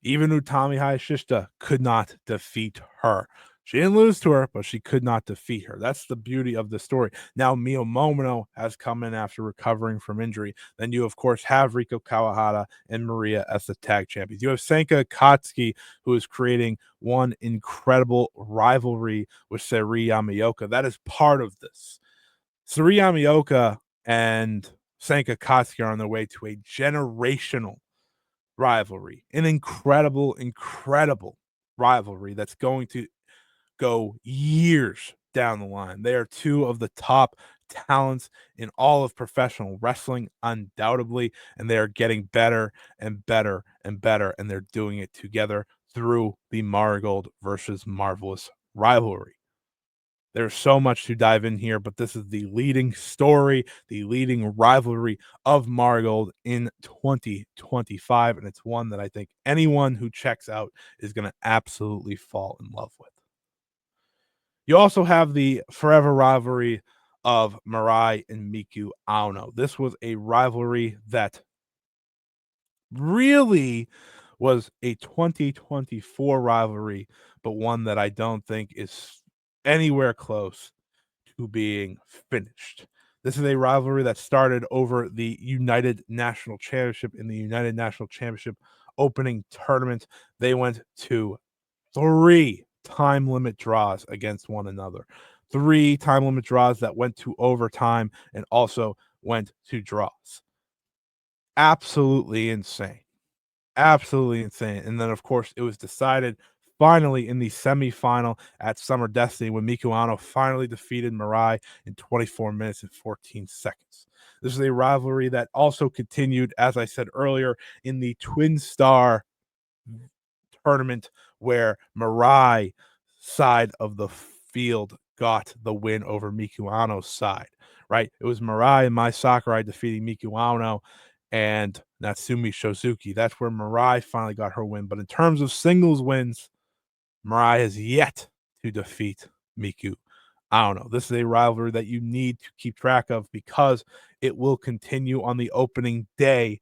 Even Utami Hayashishita could not defeat her. She didn't lose to her, but she could not defeat her. That's the beauty of the story. Now, Mio Momono has come in after recovering from injury. Then you, of course, have Riko Kawahara and Maria as the tag champions. You have Senka Akatsuki, who is creating one incredible rivalry with Sareee Yamaoka. That is part of this. Sareee Yamaoka and Senka Akatsuki are on their way to a generational rivalry, an incredible, incredible rivalry that's going to go years down the line. They are two of the top talents in all of professional wrestling, undoubtedly, and they are getting better and better and better, and they're doing it together through the Marigold versus Marvelous rivalry. There's so much to dive in here, but this is the leading story, the leading rivalry of Marigold in 2025, and it's one that I think anyone who checks out is going to absolutely fall in love with. You also have the forever rivalry of Mirai and Miku Aono. This was a rivalry that really was a 2024 rivalry, but one that I don't think is anywhere close to being finished. This is a rivalry that started over the United National Championship in the United National Championship opening tournament. They went to 3 time limit draws against one another. 3 time limit draws that went to overtime and also went to draws. Absolutely insane. Absolutely insane. And then, of course, it was decided finally in the semifinal at Summer Destiny when Miku Ano finally defeated Mirai in 24 minutes and 14 seconds. This is a rivalry that also continued, as I said earlier, in the Twin Star tournament where Mirai side of the field got the win over Miku Ano's side, right? It was Mirai and Mai Sakurai defeating Miku Ano and Natsumi Shozuki. That's where Mirai finally got her win. But in terms of singles wins, Mirai has yet to defeat Miku Ano. This is a rivalry that you need to keep track of because it will continue on the opening day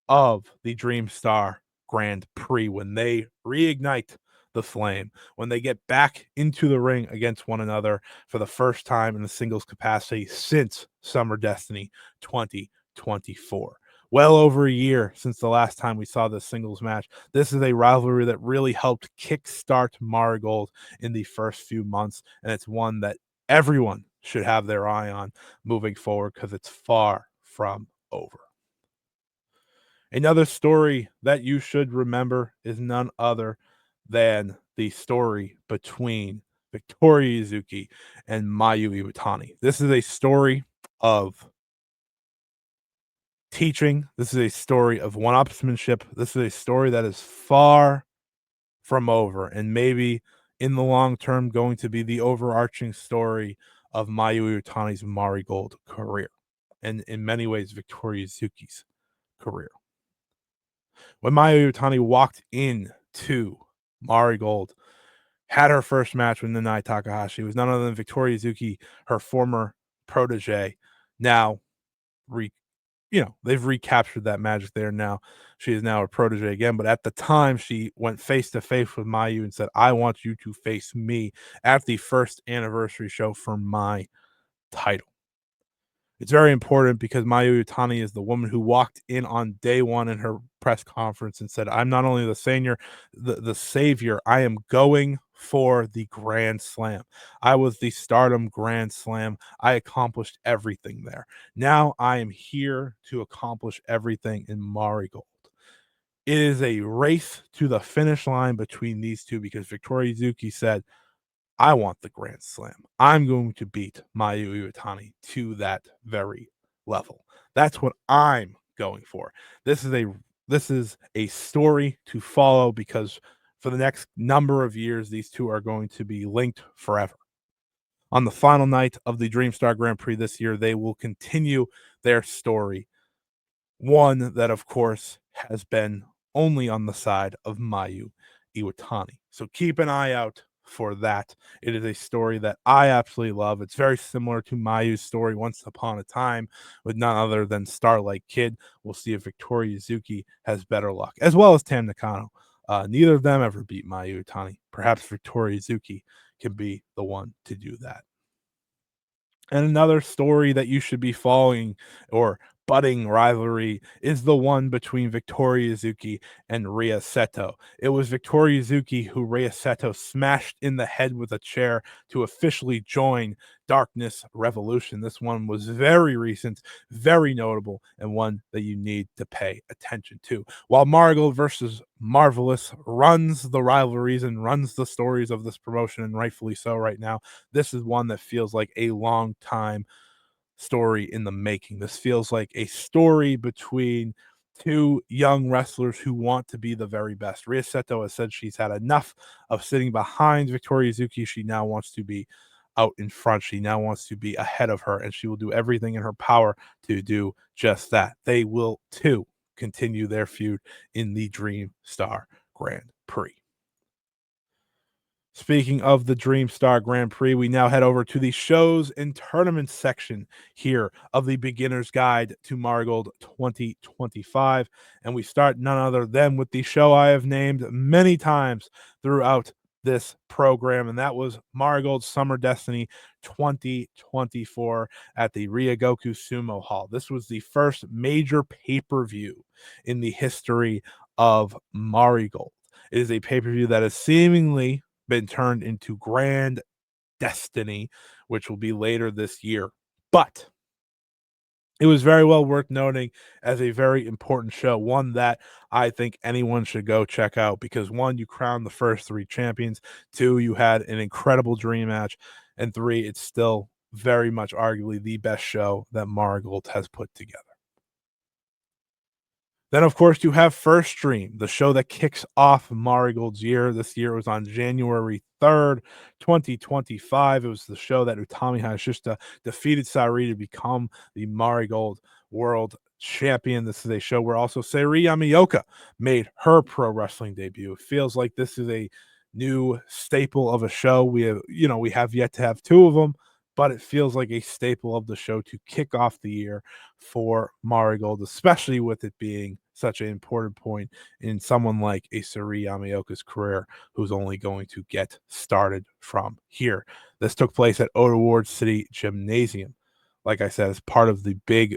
of the Dream Star Grand Prix when they reignite the flame, when they get back into the ring against one another for the first time in the singles capacity since Summer Destiny 2024. Well over a year since the last time we saw this singles match. This is a rivalry that really helped kickstart Marigold in the first few months, and it's one that everyone should have their eye on moving forward because it's far from over. Another story that you should remember is none other than the story between Victoria Yuzuki and Mayu Iwatani. This is a story of teaching. This is a story of one-upsmanship. This is a story that is far from over and maybe in the long term going to be the overarching story of Mayu Iwatani's Marigold career and in many ways Victoria Yuzuki's career. When Mayu Iwatani walked in to Marigold, had her first match with Nanae Takahashi, it was none other than Victoria Yuzuki, her former protege, now they've recaptured that magic there now. She is now a protege again. But at the time, she went face to face with Mayu and said, I want you to face me at the first anniversary show for my title. It's very important because Mayu Iwatani is the woman who walked in on day one in her press conference and said, I'm not only the savior, I am going for the Grand Slam. I was the Stardom Grand Slam. I accomplished everything there. Now I am here to accomplish everything in Marigold. It is a race to the finish line between these two because Victoria Yuzuki said, I want the Grand Slam. I'm going to beat Mayu Iwatani to that very level. That's what I'm going for. This is a story to follow because for the next number of years, these two are going to be linked forever. On the final night of the Dreamstar Grand Prix this year, they will continue their story. One that, of course, has been only on the side of Mayu Iwatani. So keep an eye out for that. It is a story that I absolutely love. It's very similar to Mayu's story once upon a time with none other than Starlight Kid. We'll see if Victoria Yuzuki has better luck, as well as Tam Nakano. Neither of them ever beat Mayu Iwatani. Perhaps Victoria Yuzuki can be the one to do that. And another story that you should be following or budding rivalry is the one between Victoria Yuzuki and Rhea Seto. It was Victoria Yuzuki who Rhea Seto smashed in the head with a chair to officially join Darkness Revolution. This one was very recent, very notable, and one that you need to pay attention to. While Marigold versus Marvelous runs the rivalries and runs the stories of this promotion, and rightfully so right now, this is one that feels like a long time story in the making. This feels like a story between two young wrestlers who want to be the very best. Rhea Seto has said she's had enough of sitting behind Victoria Yuzuki. She now wants to be out in front. She now wants to be ahead of her, and she will do everything in her power to do just that. They will, too, continue their feud in the Dream Star Grand Prix. Speaking of the Dreamstar Grand Prix, we now head over to the shows and tournaments section here of the Beginner's Guide to Marigold 2025. And we start none other than with the show I have named many times throughout this program, and that was Marigold Summer Destiny 2024 at the Ryogoku Sumo Hall. This was the first major pay-per-view in the history of Marigold. It is a pay-per-view that is seemingly been turned into Grand Destiny, which will be later this year. But it was very well worth noting as a very important show, one that I think anyone should go check out because one, you crowned the first three champions, two, you had an incredible dream match, and three, it's still very much arguably the best show that Marigold has put together. Then, of course, you have First Stream, the show that kicks off Marigold's year. This year was on January 3rd, 2025. It was the show that Utami Hayashishita defeated Sareee to become the Marigold World Champion. This is a show where also Sareee Yamaoka made her pro wrestling debut. It feels like this is a new staple of a show. We have yet to have two of them. but it feels like a staple of the show to kick off the year for Marigold, especially with it being such an important point in someone like a Sareee Yamaoka's career, who's only going to get started from here. This took place at Oda Ward City Gymnasium. Like I said, as part of the big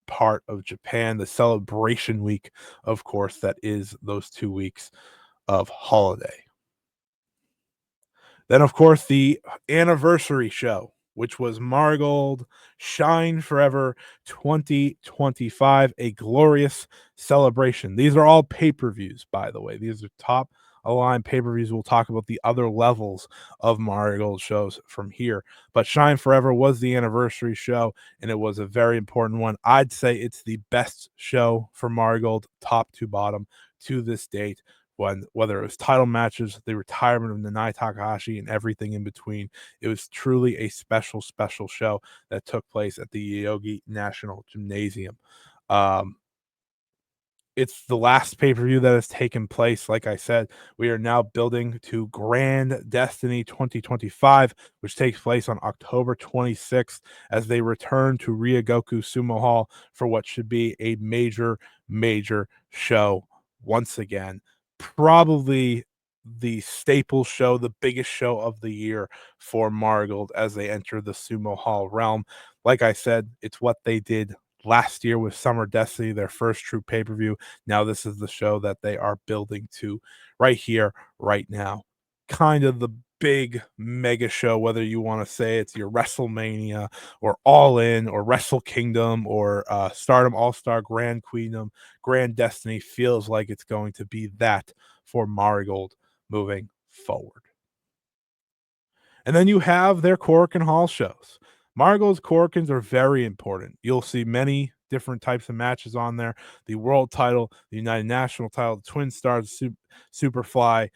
part of Japan, the celebration week, of course, that is those 2 weeks of holiday. Then, of course, the anniversary show, which was Marigold Shine Forever 2025, a glorious celebration. These are all pay-per-views, by the way. These are top aligned pay-per-views. We'll talk about the other levels of Marigold shows from here. But Shine Forever was the anniversary show, and it was a very important one. I'd say it's the best show for Marigold, top to bottom, to this date, when whether it was title matches, the retirement of Nanae Takahashi, and everything in between. It was truly a special, special show that took place at the Yogi National Gymnasium. Um, it's the last pay-per-view that has taken place. Like I said, we are now building to Grand Destiny 2025, which takes place on October 26th as they return to Ryogoku Sumo Hall for what should be a major, major show once again. Probably the staple show, the biggest show of the year for Marigold as they enter the Sumo Hall realm. Like I said, it's what they did last year with Summer Destiny, their first true pay-per-view. Now this is the show that they are building to right here, right now. Kind of the big mega show, whether you want to say it's your WrestleMania or All In or Wrestle Kingdom or Stardom All-Star Grand Queendom. Grand Destiny feels like it's going to be that for Marigold moving forward. And then you have their Korakuen Hall shows. Marigold's Korakuens are very important. You'll see many different types of matches on there. The world title, the United National title, the Twin Stars, Superfly,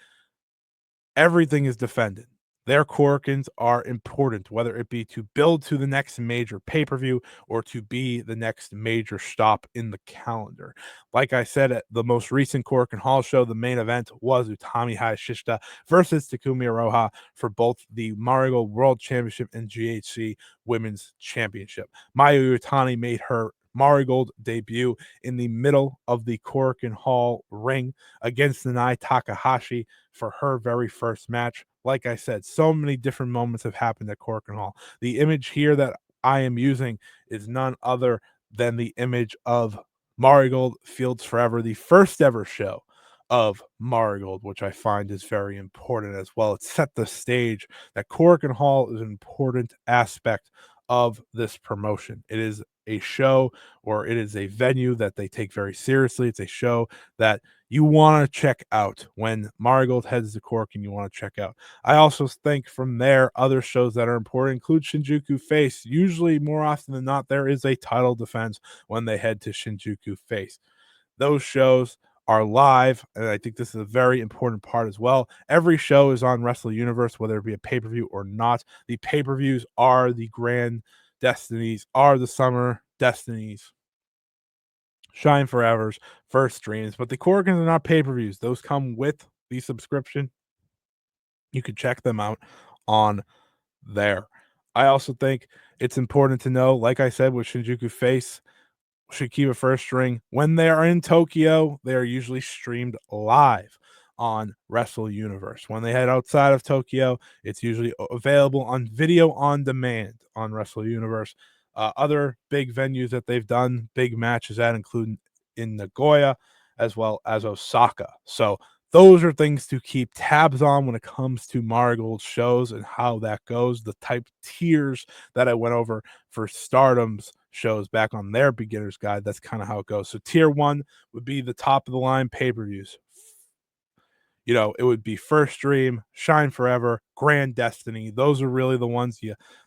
everything is defended. Their Korakuens are important, whether it be to build to the next major pay-per-view or to be the next major stop in the calendar. Like I said, at the most recent Korakuen Hall show, the main event was Utami Hayashishita versus Takumi Iroha for both the Marigold World Championship and GHC Women's Championship. Mayu Iwatani made her Marigold debut in the middle of the Korakuen Hall ring against Nanae Takahashi for her very first match. Like I said, so many different moments have happened at Korakuen Hall. The image here that I am using is none other than the image of Marigold Fields Forever, the first ever show of Marigold, which I find is very important as well. It set the stage that Korakuen Hall is an important aspect of this promotion. It is a show, or it is a venue that they take very seriously. It's a show that you want to check out when Marigold heads to Cork, and you want to check out. I also think from there, other shows that are important include Shinjuku Face. Usually, more often than not, there is a title defense when they head to Shinjuku Face. Those shows are live, and I think this is a very important part as well. Every show is on Wrestle Universe, whether it be a pay-per-view or not. The pay-per-views are the Grand Destinies, are the Summer Destinies, Shine Forever's, first streams, but the Korakuens are not pay-per-views. Those come with the subscription. You can check them out on there. I also think it's important to know, like I said, with Shinjuku Face, should keep a first string. When they are in Tokyo, they are usually streamed live on Wrestle Universe. When they head outside of Tokyo, it's usually available on video on demand on Wrestle Universe. Other big venues that they've done big matches at include in Nagoya as well as Osaka. So those are things to keep tabs on when it comes to Marigold shows and how that goes. The type tiers that I went over for Stardom's shows back on their beginner's guide. That's kind of how it goes. So tier one would be the top of the line pay-per-views. It would be First Dream, Shine Forever, Grand Destiny. Those are really the ones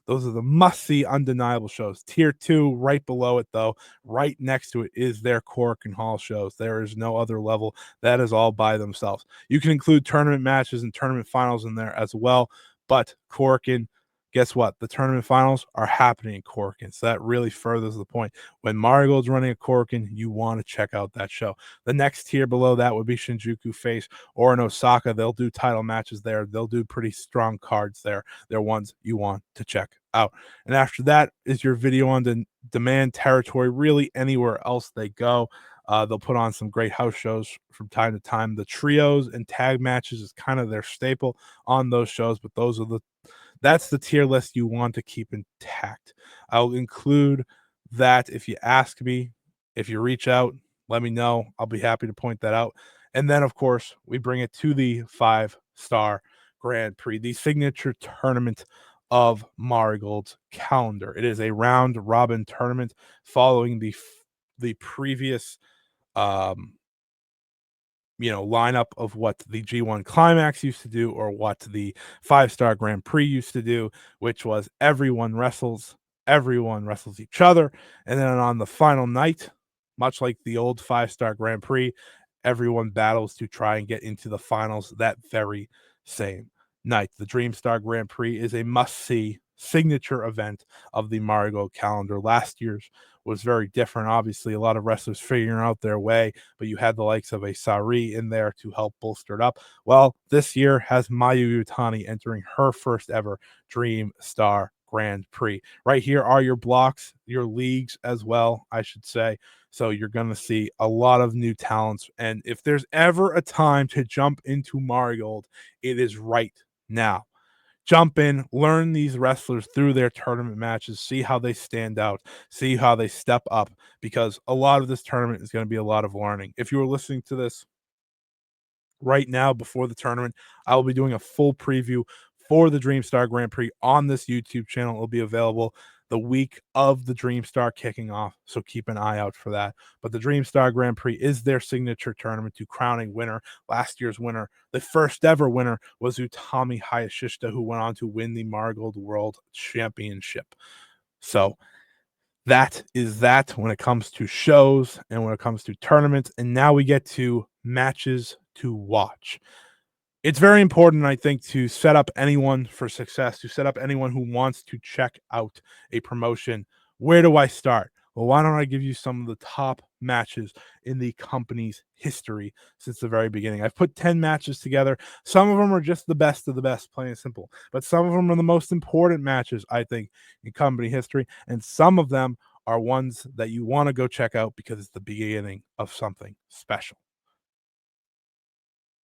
those are the must-see, undeniable shows. Tier two, right below it, though, right next to it is their Korakuen Hall shows. There is no other level. That is all by themselves. You can include tournament matches and tournament finals in there as well, but Korakuen, guess what? The tournament finals are happening in Korakuen, so that really furthers the point. When Marigold's running a Korakuen, you want to check out that show. The next tier below that would be Shinjuku Face or in Osaka. They'll do title matches there. They'll do pretty strong cards there. They're ones you want to check out. out. And after that is your video on demand territory, really anywhere else they go. They'll put on some great house shows from time to time. The trios and tag matches is kind of their staple on those shows, but that's the tier list you want to keep intact. I'll include that if you ask me, if you reach out, let me know. I'll be happy to point that out. And then, of course, we bring it to the 5-star Grand Prix, the signature tournament of Marigold's calendar. It is a round robin tournament following the previous um lineup of what the G1 Climax used to do or what the 5-star Grand Prix used to do, which was everyone wrestles each other. And then on the final night, much like the old 5-star Grand Prix, everyone battles to try and get into the finals that very same night. The Dream Star Grand Prix is a must see signature event of the Marigold calendar. Last year's was very different. Obviously, a lot of wrestlers figuring out their way, but you had the likes of a Sareee in there to help bolster it up. Well, this year has Mayu Iwatani entering her first ever Dream Star Grand Prix. Right here are your blocks, your leagues as well, I should say. So you're going to see a lot of new talents. And if there's ever a time to jump into Marigold, it is right now. Jump in, learn these wrestlers through their tournament matches, see how they stand out, see how they step up, because a lot of this tournament is going to be a lot of learning. If you are listening to this right now before the tournament, I will be doing a full preview for the Dream Star Grand Prix on this YouTube channel. It'll be available the week of the Dream Star kicking off, so keep an eye out for that. But the Dream Star Grand Prix is their signature tournament to crown a winner. Last year's winner, the first ever winner, was Utami Hayashishita, who went on to win the Marigold World Championship. So that is that when it comes to shows and when it comes to tournaments. And now we get to matches to watch. It's very important, I think, to set up anyone for success, to set up anyone who wants to check out a promotion. Where do I start? Well, why don't I give you some of the top matches in the company's history since the very beginning? I've put 10 matches together. Some of them are just the best of the best, plain and simple. But some of them are the most important matches, I think, in company history. And some of them are ones that you want to go check out because it's the beginning of something special.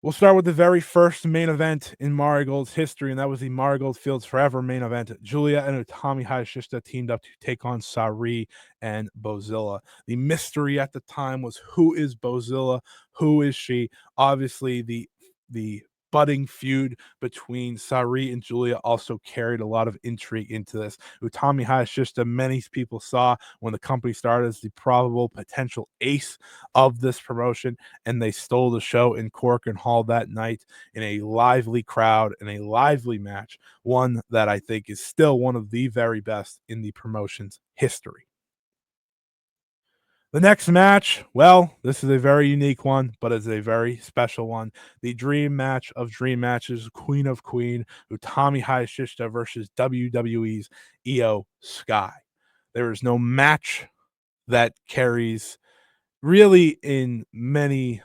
We'll start with the very first main event in Marigold's history, and that was the Marigold Fields Forever main event. Julia and Utami Hayashishita teamed up to take on Sareee and Bozilla. The mystery at the time was, who is Bozilla? Who is she? Obviously, the budding feud between Sareee and Julia also carried a lot of intrigue into this. Utami Hayashishita, many people saw when the company started, as the probable potential ace of this promotion, and they stole the show in Cork and Hall that night in a lively crowd and a lively match, one that I think is still one of the very best in the promotion's history. The next match, well, this is a very unique one, but it's a very special one. The dream match of dream matches, Queen of Queen, Utami Hayashishita versus WWE's IYO SKY. There is no match that carries, really, in many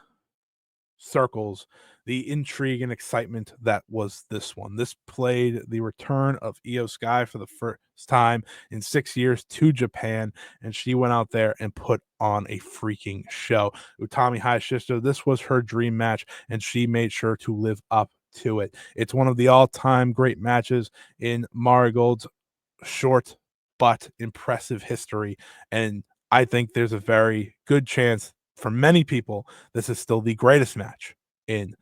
circles, the intrigue and excitement that was this one. This played the return of IYO SKY for the first time in 6 years to Japan, and she went out there and put on a freaking show. Utami Hayashishita, this was her dream match, and she made sure to live up to it. It's one of the all-time great matches in Marigold's short but impressive history, and I think there's a very good chance for many people this is still the greatest match in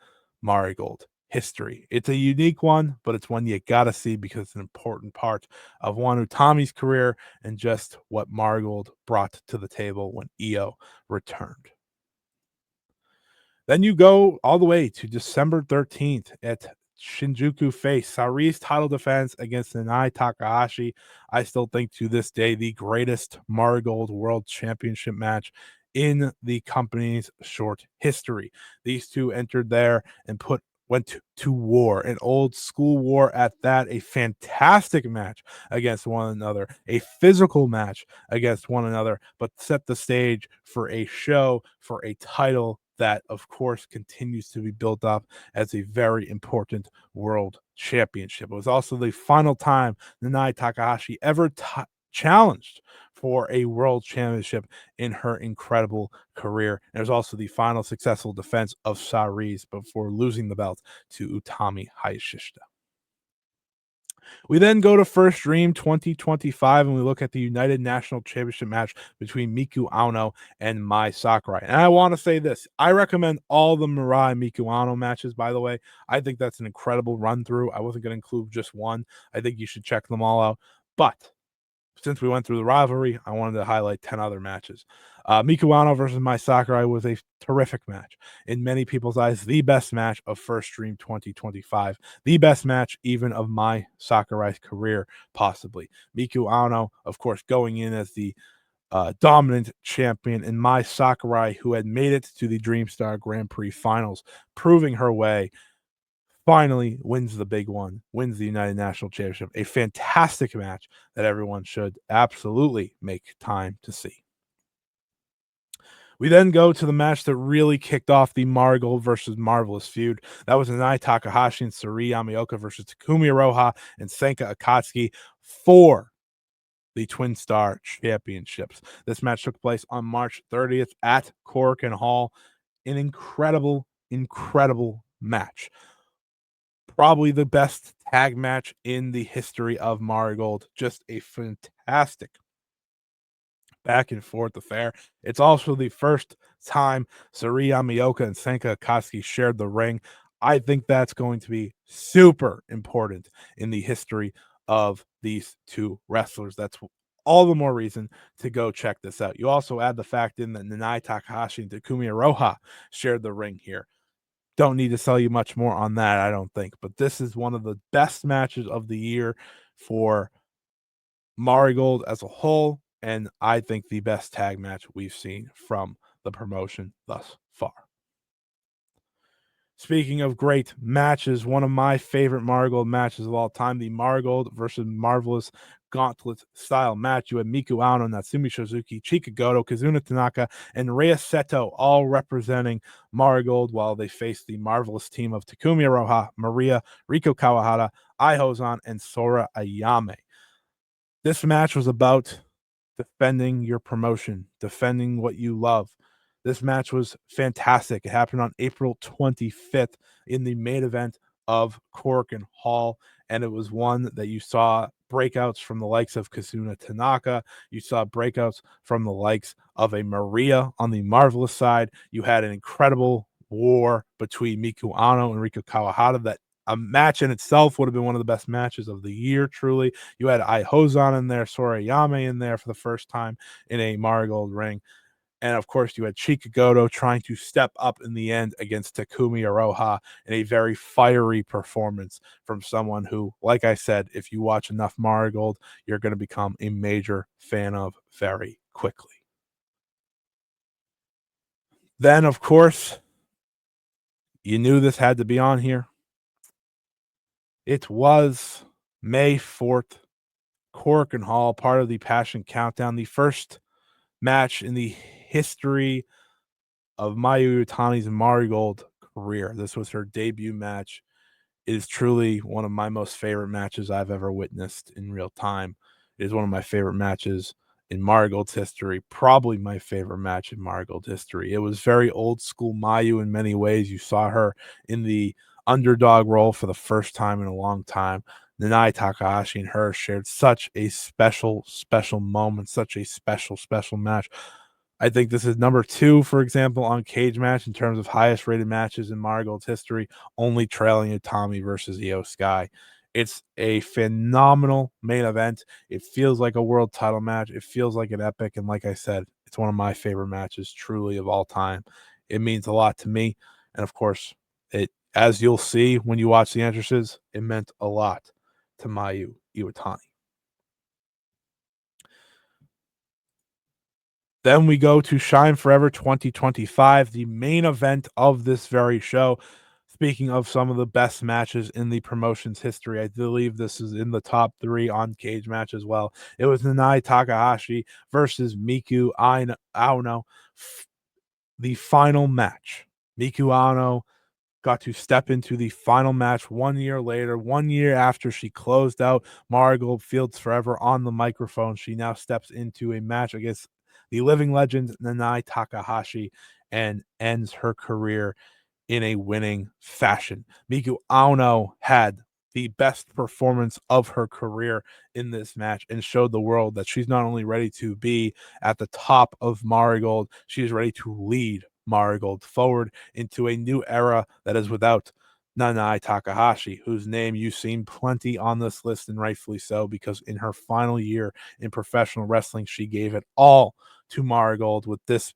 Marigold history. It's a unique one, but it's one you gotta see because it's an important part of one Utami's career and just what Marigold brought to the table when IYO returned. Then you go all the way to December 13th at Shinjuku Face, Saree's title defense against Nanae Takahashi. I still think to this day the greatest Marigold World Championship match in the company's short history. These two entered there and went to war, an old school war at that, a fantastic match against one another, a physical match against one another, but set the stage for a show, for a title that, of course, continues to be built up as a very important world championship. It was also the final time Nanae Takahashi ever challenged for a world championship in her incredible career. And it was also the final successful defense of Saree's before losing the belt to Utami Hayashishita. We then go to First Dream 2025 and we look at the United National Championship match between Miku Ano and Mai Sakurai. And I want to say this, I recommend all the Mirai Miku Ano matches, by the way. I think that's an incredible run through. I wasn't going to include just one. I think you should check them all out. But since we went through the rivalry, I wanted to highlight 10 other matches. Miku Ano versus Mai Sakurai was a terrific match. In many people's eyes, the best match of First Stream 2025. The best match even of Mai Sakurai's career, possibly. Miku Ano, of course, going in as the dominant champion, and Mai Sakurai, who had made it to the Dreamstar Grand Prix finals, proving her way, finally wins the big one, wins the United National Championship. A fantastic match that everyone should absolutely make time to see. We then go to the match that really kicked off the Marigold versus Marvelous feud. That was Nanae Takahashi and Sareee Yamaoka versus Takumi Iroha and Senka Akatsuki for the Twin Star Championships. This match took place on March 30th at Korakuen Hall. An incredible, incredible match. Probably the best tag match in the history of Marigold. Just a fantastic back and forth affair. It's also the first time Sareee Yamaoka and Senka Akatsuki shared the ring. I think that's going to be super important in the history of these two wrestlers. That's all the more reason to go check this out. You also add the fact in that Nanae Takahashi and Takumi Iroha shared the ring here. Don't need to sell you much more on that, I don't think. But this is one of the best matches of the year for Marigold as a whole, and I think the best tag match we've seen from the promotion thus far. Speaking of great matches, one of my favorite Marigold matches of all time, the Marigold versus Marvelous Gauntlet style match. You had Miku Ano, Natsumi Shizuki, Chika Goto, Kazuna Tanaka, and Rhea Seto all representing Marigold while they faced the Marvelous team of Takumi Iroha, Maria, Riko Kawahara, Ai Hozan, and Sora Ayame. This match was about defending your promotion, defending what you love. This match was fantastic. It happened on April 25th in the main event of Korakuen Hall, and it was one that you saw breakouts from the likes of Kazuna Tanaka. You saw breakouts from the likes of a Maria on the Marvelous side. You had an incredible war between Miku Ano and Riko Kawahara that a match in itself would have been one of the best matches of the year, truly. You had Ai Hozan in there, Sora Yame in there for the first time in a Marigold ring. And of course, you had Chika Goto trying to step up in the end against Takumi Iroha in a very fiery performance from someone who, like I said, if you watch enough Marigold, you're going to become a major fan of very quickly. Then, of course, you knew this had to be on here. It was May 4th, Korakuen Hall, part of the Passion Countdown, the first match in the history of Mayu Iwatani's Marigold career. This was her debut match. It is truly one of my most favorite matches I've ever witnessed in real time. It is one of my favorite matches in Marigold's history, probably my favorite match in Marigold history. It was very old school Mayu in many ways. You saw her in the underdog role for the first time in a long time. Nanae Takahashi and her shared such a special, special moment, such a special, special match. I think this is number 2, for example, on Cage Match in terms of highest rated matches in Marigold's history, only trailing Utami versus IYO SKY. It's a phenomenal main event. It feels like a world title match. It feels like an epic. And like I said, it's one of my favorite matches truly of all time. It means a lot to me. And of course, as you'll see when you watch the entrances, it meant a lot to Mayu Iwatani. Then we go to Shine Forever 2025, the main event of this very show. Speaking of some of the best matches in the promotion's history, I believe this is in the top 3 on Cage Match as well. It was Nanae Takahashi versus Miku Ano, the final match Miku Ano got to step into the final match 1 year later, 1 year after she closed out Marigold Fields Forever on the microphone. She now steps into a match against the living legend Nanae Takahashi and ends her career in a winning fashion. Miku Ano had the best performance of her career in this match and showed the world that she's not only ready to be at the top of Marigold, she is ready to lead Marigold forward into a new era that is without Nanae Takahashi, whose name you've seen plenty on this list, and rightfully so, because in her final year in professional wrestling, she gave it all to Marigold, with this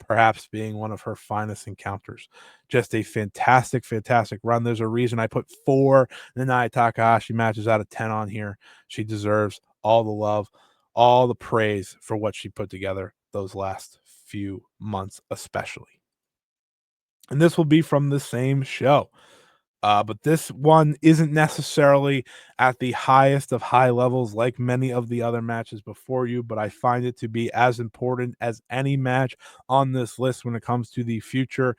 perhaps being one of her finest encounters. Just a fantastic, fantastic run. There's a reason I put 4 Nanae Takahashi matches out of 10 on here. She deserves all the love, all the praise for what she put together those last few months, especially. And this will be from the same show. But this one isn't necessarily at the highest of high levels like many of the other matches before you, but I find it to be as important as any match on this list when it comes to the future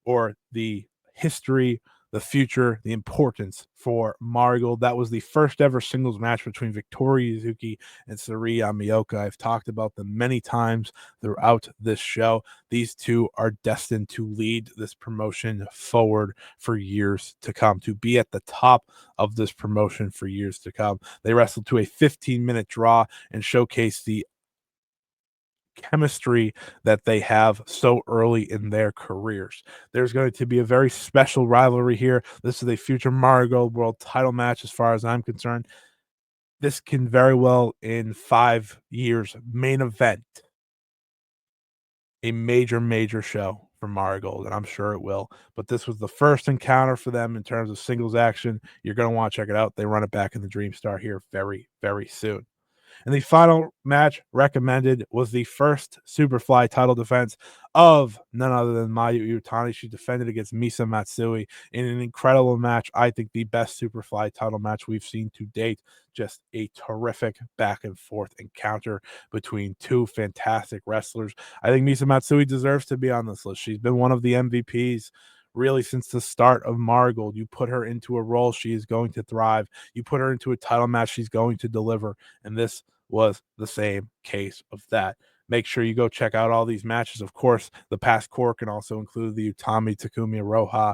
or the history, the future, the importance for Marigold. That was the first ever singles match between Victoria Yuzuki and Sareee Amioka. I've talked about them many times throughout this show. These two are destined to lead this promotion forward for years to come, to be at the top of this promotion for years to come. They wrestled to a 15-minute draw and showcased the chemistry that they have so early in their careers. There's going to be a very special rivalry here. This is a future Marigold World title match, as far as I'm concerned. This can very well, in 5 years, main event a major, major show for Marigold, and I'm sure it will. But this was the first encounter for them in terms of singles action. You're going to want to check it out. They run it back in the Dream Star here very, very soon. And the final match recommended was the first Superfly title defense of none other than Mayu Iwatani. She defended against Misa Matsui in an incredible match. I think the best Superfly title match we've seen to date. Just a terrific back and forth encounter between two fantastic wrestlers. I think Misa Matsui deserves to be on this list. She's been one of the MVPs really since the start of Marigold. You put her into a role, she is going to thrive. You put her into a title match, she's going to deliver. And this was the same case of that. Make sure you go check out all these matches. Of course, the past core can also include the Utami Takumi Roha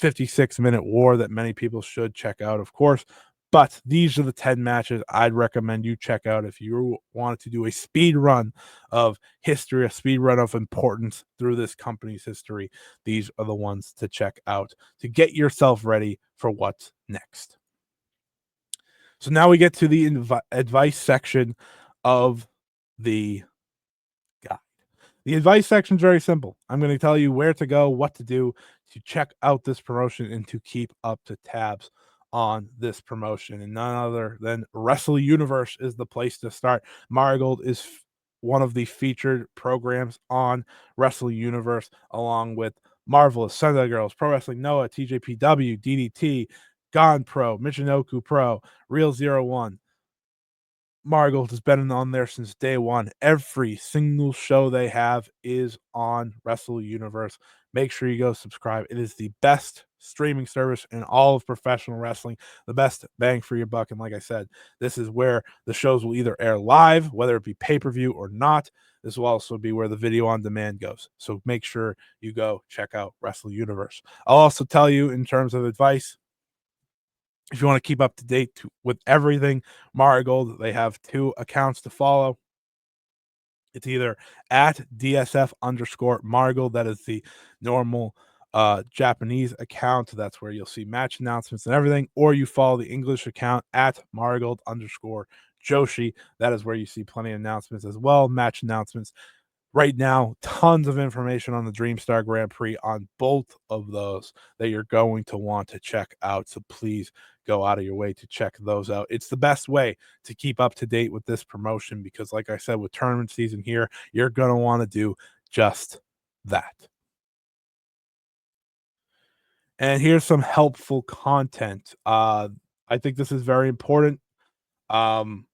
56-minute war that many people should check out, of course. But these are the 10 matches I'd recommend you check out if you wanted to do a speed run of history, a speed run of importance through this company's history. These are the ones to check out to get yourself ready for what's next. So now we get to the advice section of the guide. The advice section is very simple. I'm going to tell you where to go, what to do to check out this promotion and to keep up to tabs on this promotion. And none other than Wrestle Universe is the place to start. Marigold is one of the featured programs on Wrestle Universe, along with Marvelous, Sunday Girls, Pro Wrestling Noah, TJPW, DDT, Gone Pro, Michinoku Pro, Real Zero One. Marigold has been on there since day one. Every single show they have is on Wrestle Universe. Make sure you go subscribe. It is the best streaming service in all of professional wrestling, the best bang for your buck. And like I said, this is where the shows will either air live, whether it be pay-per-view or not. This will also be where the video on demand goes. So make sure you go check out Wrestle Universe. I'll also tell you, in terms of advice, if you want to keep up to date with everything Marigold, they have 2 accounts to follow. It's either at DSF underscore Marigold. That is the normal Japanese account. That's where you'll see match announcements and everything. Or you follow the English account at Marigold underscore Joshi. That is where you see plenty of announcements as well, match announcements. Right now, tons of information on the Dreamstar Grand Prix on both of those that you're going to want to check out. So please go out of your way to check those out. It's the best way to keep up to date with this promotion because, like I said, with tournament season here, you're going to want to do just that. And here's some helpful content. I think this is very important. Um,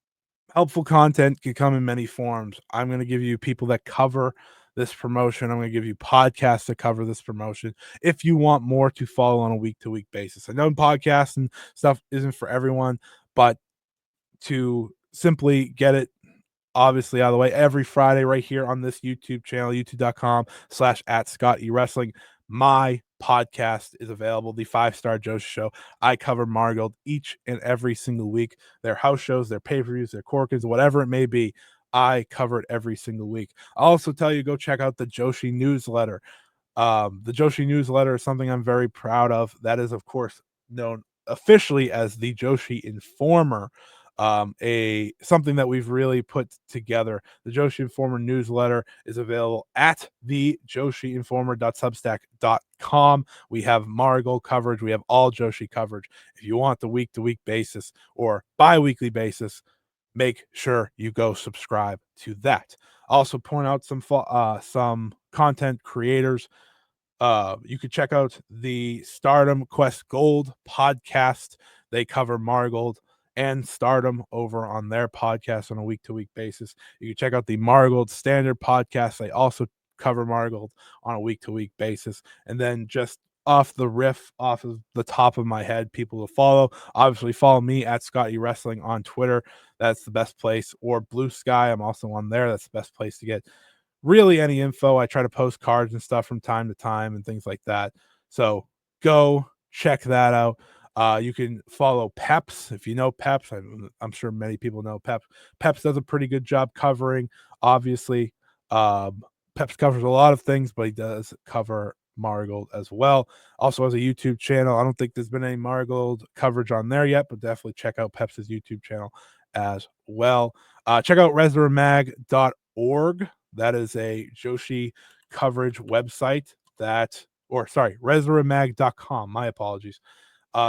Helpful content can come in many forms. I'm going to give you people that cover this promotion. I'm going to give you podcasts to cover this promotion if you want more to follow on a week to week basis. I know podcasts and stuff isn't for everyone, but to simply get it obviously out of the way every Friday right here on this YouTube channel, youtube.com/at Scott E Wrestling. My podcast is available, the 5-Star Joshi Show. I cover Marigold each and every single week. Their house shows, their pay-per-views, their Corkins, whatever it may be. I cover it every single week. I'll also tell you, go check out the Joshi newsletter. The Joshi newsletter is something I'm very proud of. That is, of course, known officially as the Joshi Informer, a something that we've really put together. The Joshi Informer newsletter is available at the joshiinformer.substack.com. We have Marigold coverage. We have all Joshi coverage. If you want the week-to-week basis or bi-weekly basis, make sure you go subscribe to that. Also point out some content creators. You could check out the Stardom Quest Gold podcast. They cover Marigold and Stardom over on their podcast on a week-to-week basis. You can check out the Marigold Standard podcast. They also cover Marigold on a week-to-week basis. And then just off the riff, off of the top of my head, people to follow. Obviously, follow me at Scott E Wrestling on Twitter. That's the best place. Or Blue Sky. I'm also on there. That's the best place to get really any info. I try to post cards and stuff from time to time and things like that. So go check that out. You can follow Peps if you know Peps. I'm sure many people know Peps. Peps does a pretty good job covering, obviously. Peps covers a lot of things, but he does cover Marigold as well. Also has a YouTube channel. I don't think there's been any Marigold coverage on there yet, but definitely check out Peps' YouTube channel as well. Check out ResRamag.org. That is a Joshi coverage website ResRamag.com. My apologies.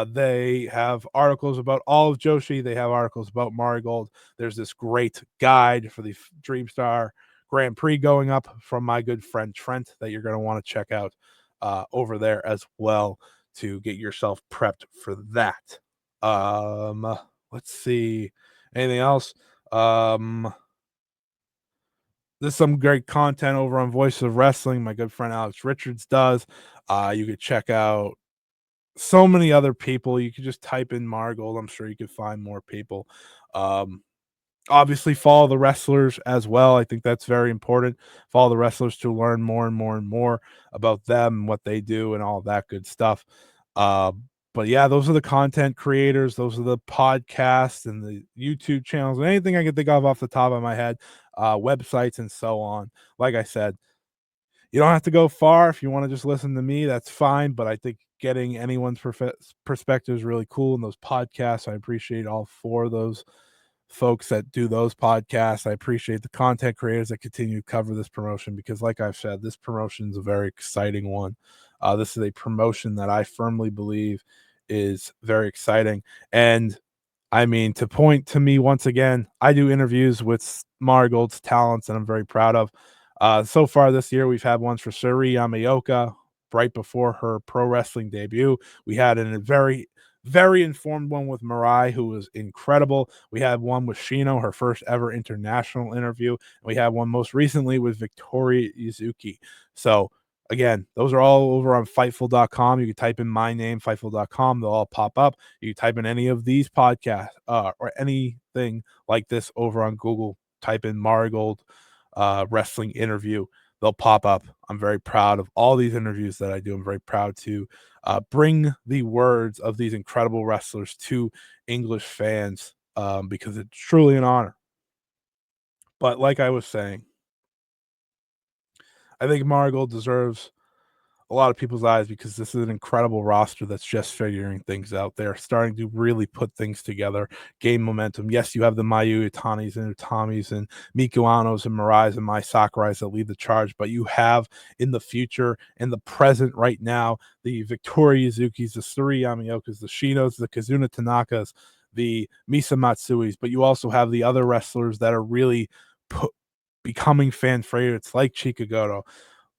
They have articles about all of Joshi. They have articles about Marigold. There's this great guide for the Dreamstar Grand Prix going up from my good friend Trent that you're going to want to check out over there as well to get yourself prepped for that. Let's see. Anything else? There's some great content over on Voice of Wrestling. My good friend Alex Richards does. You could check out so many other people. You could just type in Marigold. I'm sure you could find more people. Obviously, follow the wrestlers as well. I think that's very important. Follow the wrestlers to learn more and more and more about them and what they do and all that good stuff. But yeah, those are the content creators. Those are the podcasts and the YouTube channels and anything I can think of off the top of my head, websites and so on. Like I said, you don't have to go far if you want to just listen to me. That's fine. But I think getting anyone's perspective is really cool in those podcasts. I appreciate all 4 of those folks that do those podcasts. I appreciate the content creators that continue to cover this promotion because, like I've said, this promotion is a very exciting one. This is a promotion that I firmly believe is very exciting. And I mean, to point to me once again, I do interviews with Marigold's talents, and I'm very proud of. So far this year, we've had ones for Sareee Yamaoka right before her pro wrestling debut. We had a very informed one with Mirai, who was incredible. We had one with Shino, her first ever international interview. And we had one most recently with Victoria Izuki. So again, those are all over on Fightful.com. You can type in my name, Fightful.com. They'll all pop up. You can type in any of these podcasts or anything like this over on Google. Type in Marigold wrestling interview. They'll pop up. I'm very proud of all these interviews that I do. I'm very proud to bring the words of these incredible wrestlers to English fans because it's truly an honor. But like I was saying, I think Marigold deserves a lot of people's eyes because this is an incredible roster that's just figuring things out. They're starting to really put things together, gain momentum. Yes, you have the Mayu Iwatanis and Utamis and Mikuanos and Mirais and Mai Sakurais that lead the charge, but you have in the future, in the present right now, the Victoria Izukis, the Sareee Yamaokas, the Shinos, the Kazuna Tanakas, the Misa Matsuis, but you also have the other wrestlers that are really becoming fan favorites like Chikagoto,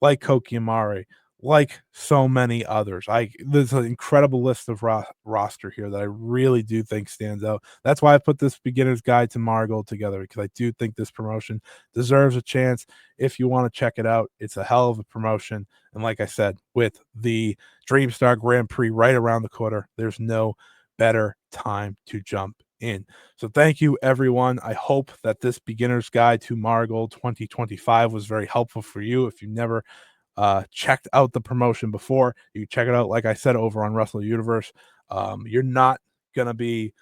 like Koki Amari, like so many others. There's an incredible list of roster here that I really do think stands out. That's why I put this beginner's guide to Marigold together, because I do think this promotion deserves a chance. If you want to check it out, it's a hell of a promotion. And like I said, with the Dreamstar Grand Prix right around the corner, there's no better time to jump in. So thank you, everyone. I hope that this beginner's guide to Marigold 2025 was very helpful for you. If you never checked out the promotion before, you check it out, like I said, over on Wrestle Universe. You're not gonna be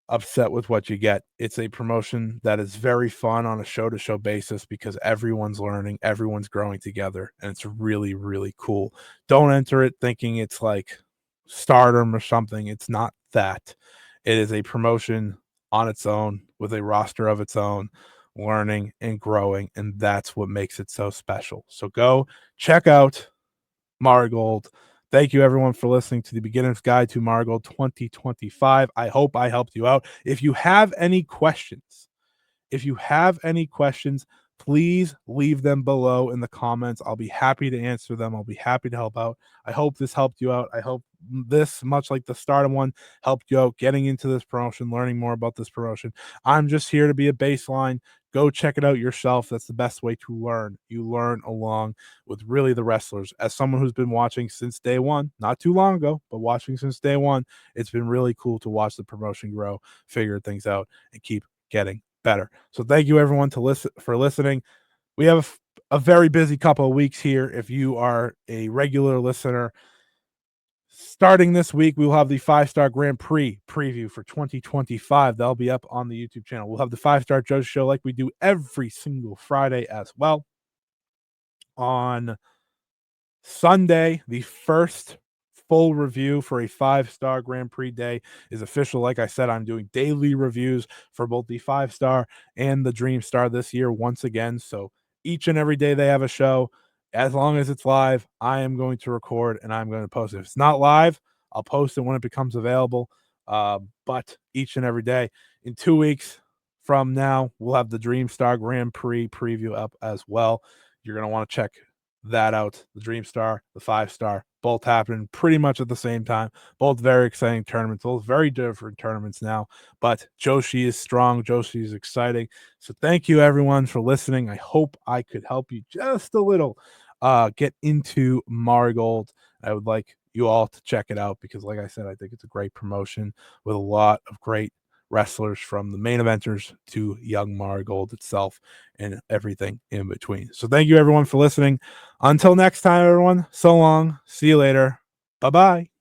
upset with what you get. It's a promotion that is very fun on a show-to-show basis because everyone's learning, everyone's growing together, and it's really, really cool. Don't enter it thinking it's like Stardom or something. It's not that. It is a promotion on its own with a roster of its own, learning and growing, and that's what makes it so special. So go check out Marigold. Thank you, everyone, for listening to the Beginner's Guide to Marigold 2025. I hope I helped you out. If you have any questions, please leave them below in the comments. I'll be happy to answer them. I'll be happy to help out. I hope this helped you out. I hope this, much like the Stardom one, helped you out getting into this promotion, learning more about this promotion. I'm just here to be a baseline. Go check it out yourself. That's the best way to learn. You learn along with really the wrestlers. As someone who's been watching since day one, not too long ago, but watching since day one, it's been really cool to watch the promotion grow, figure things out, and keep getting better. So thank you, everyone, for listening. We have a very busy couple of weeks here. If you are a regular listener, starting this week, we will have the 5-Star Grand Prix preview for 2025. That'll be up on the YouTube channel. We'll have the 5-Star Judge Show like we do every single Friday as well. On Sunday, the first full review for a 5-Star Grand Prix day is official. Like I said, I'm doing daily reviews for both the 5-Star and the Dream Star this year once again. So each and every day they have a show. As long as it's live, I am going to record and I'm going to post it. If it's not live, I'll post it when it becomes available. But each and every day, in 2 weeks from now, we'll have the Dream Star Grand Prix preview up as well. You're going to want to check that out. The Dream Star, the 5-Star, both happening pretty much at the same time. Both very exciting tournaments, both very different tournaments now. But Joshi is strong. Joshi is exciting. So thank you, everyone, for listening. I hope I could help you just a little get into Marigold. I would like you all to check it out because, like I said, I think it's a great promotion with a lot of great wrestlers, from the main eventers to Young Marigold itself and everything in between. So thank you, everyone, for listening. Until next time, everyone, so long. See you later. Bye-bye.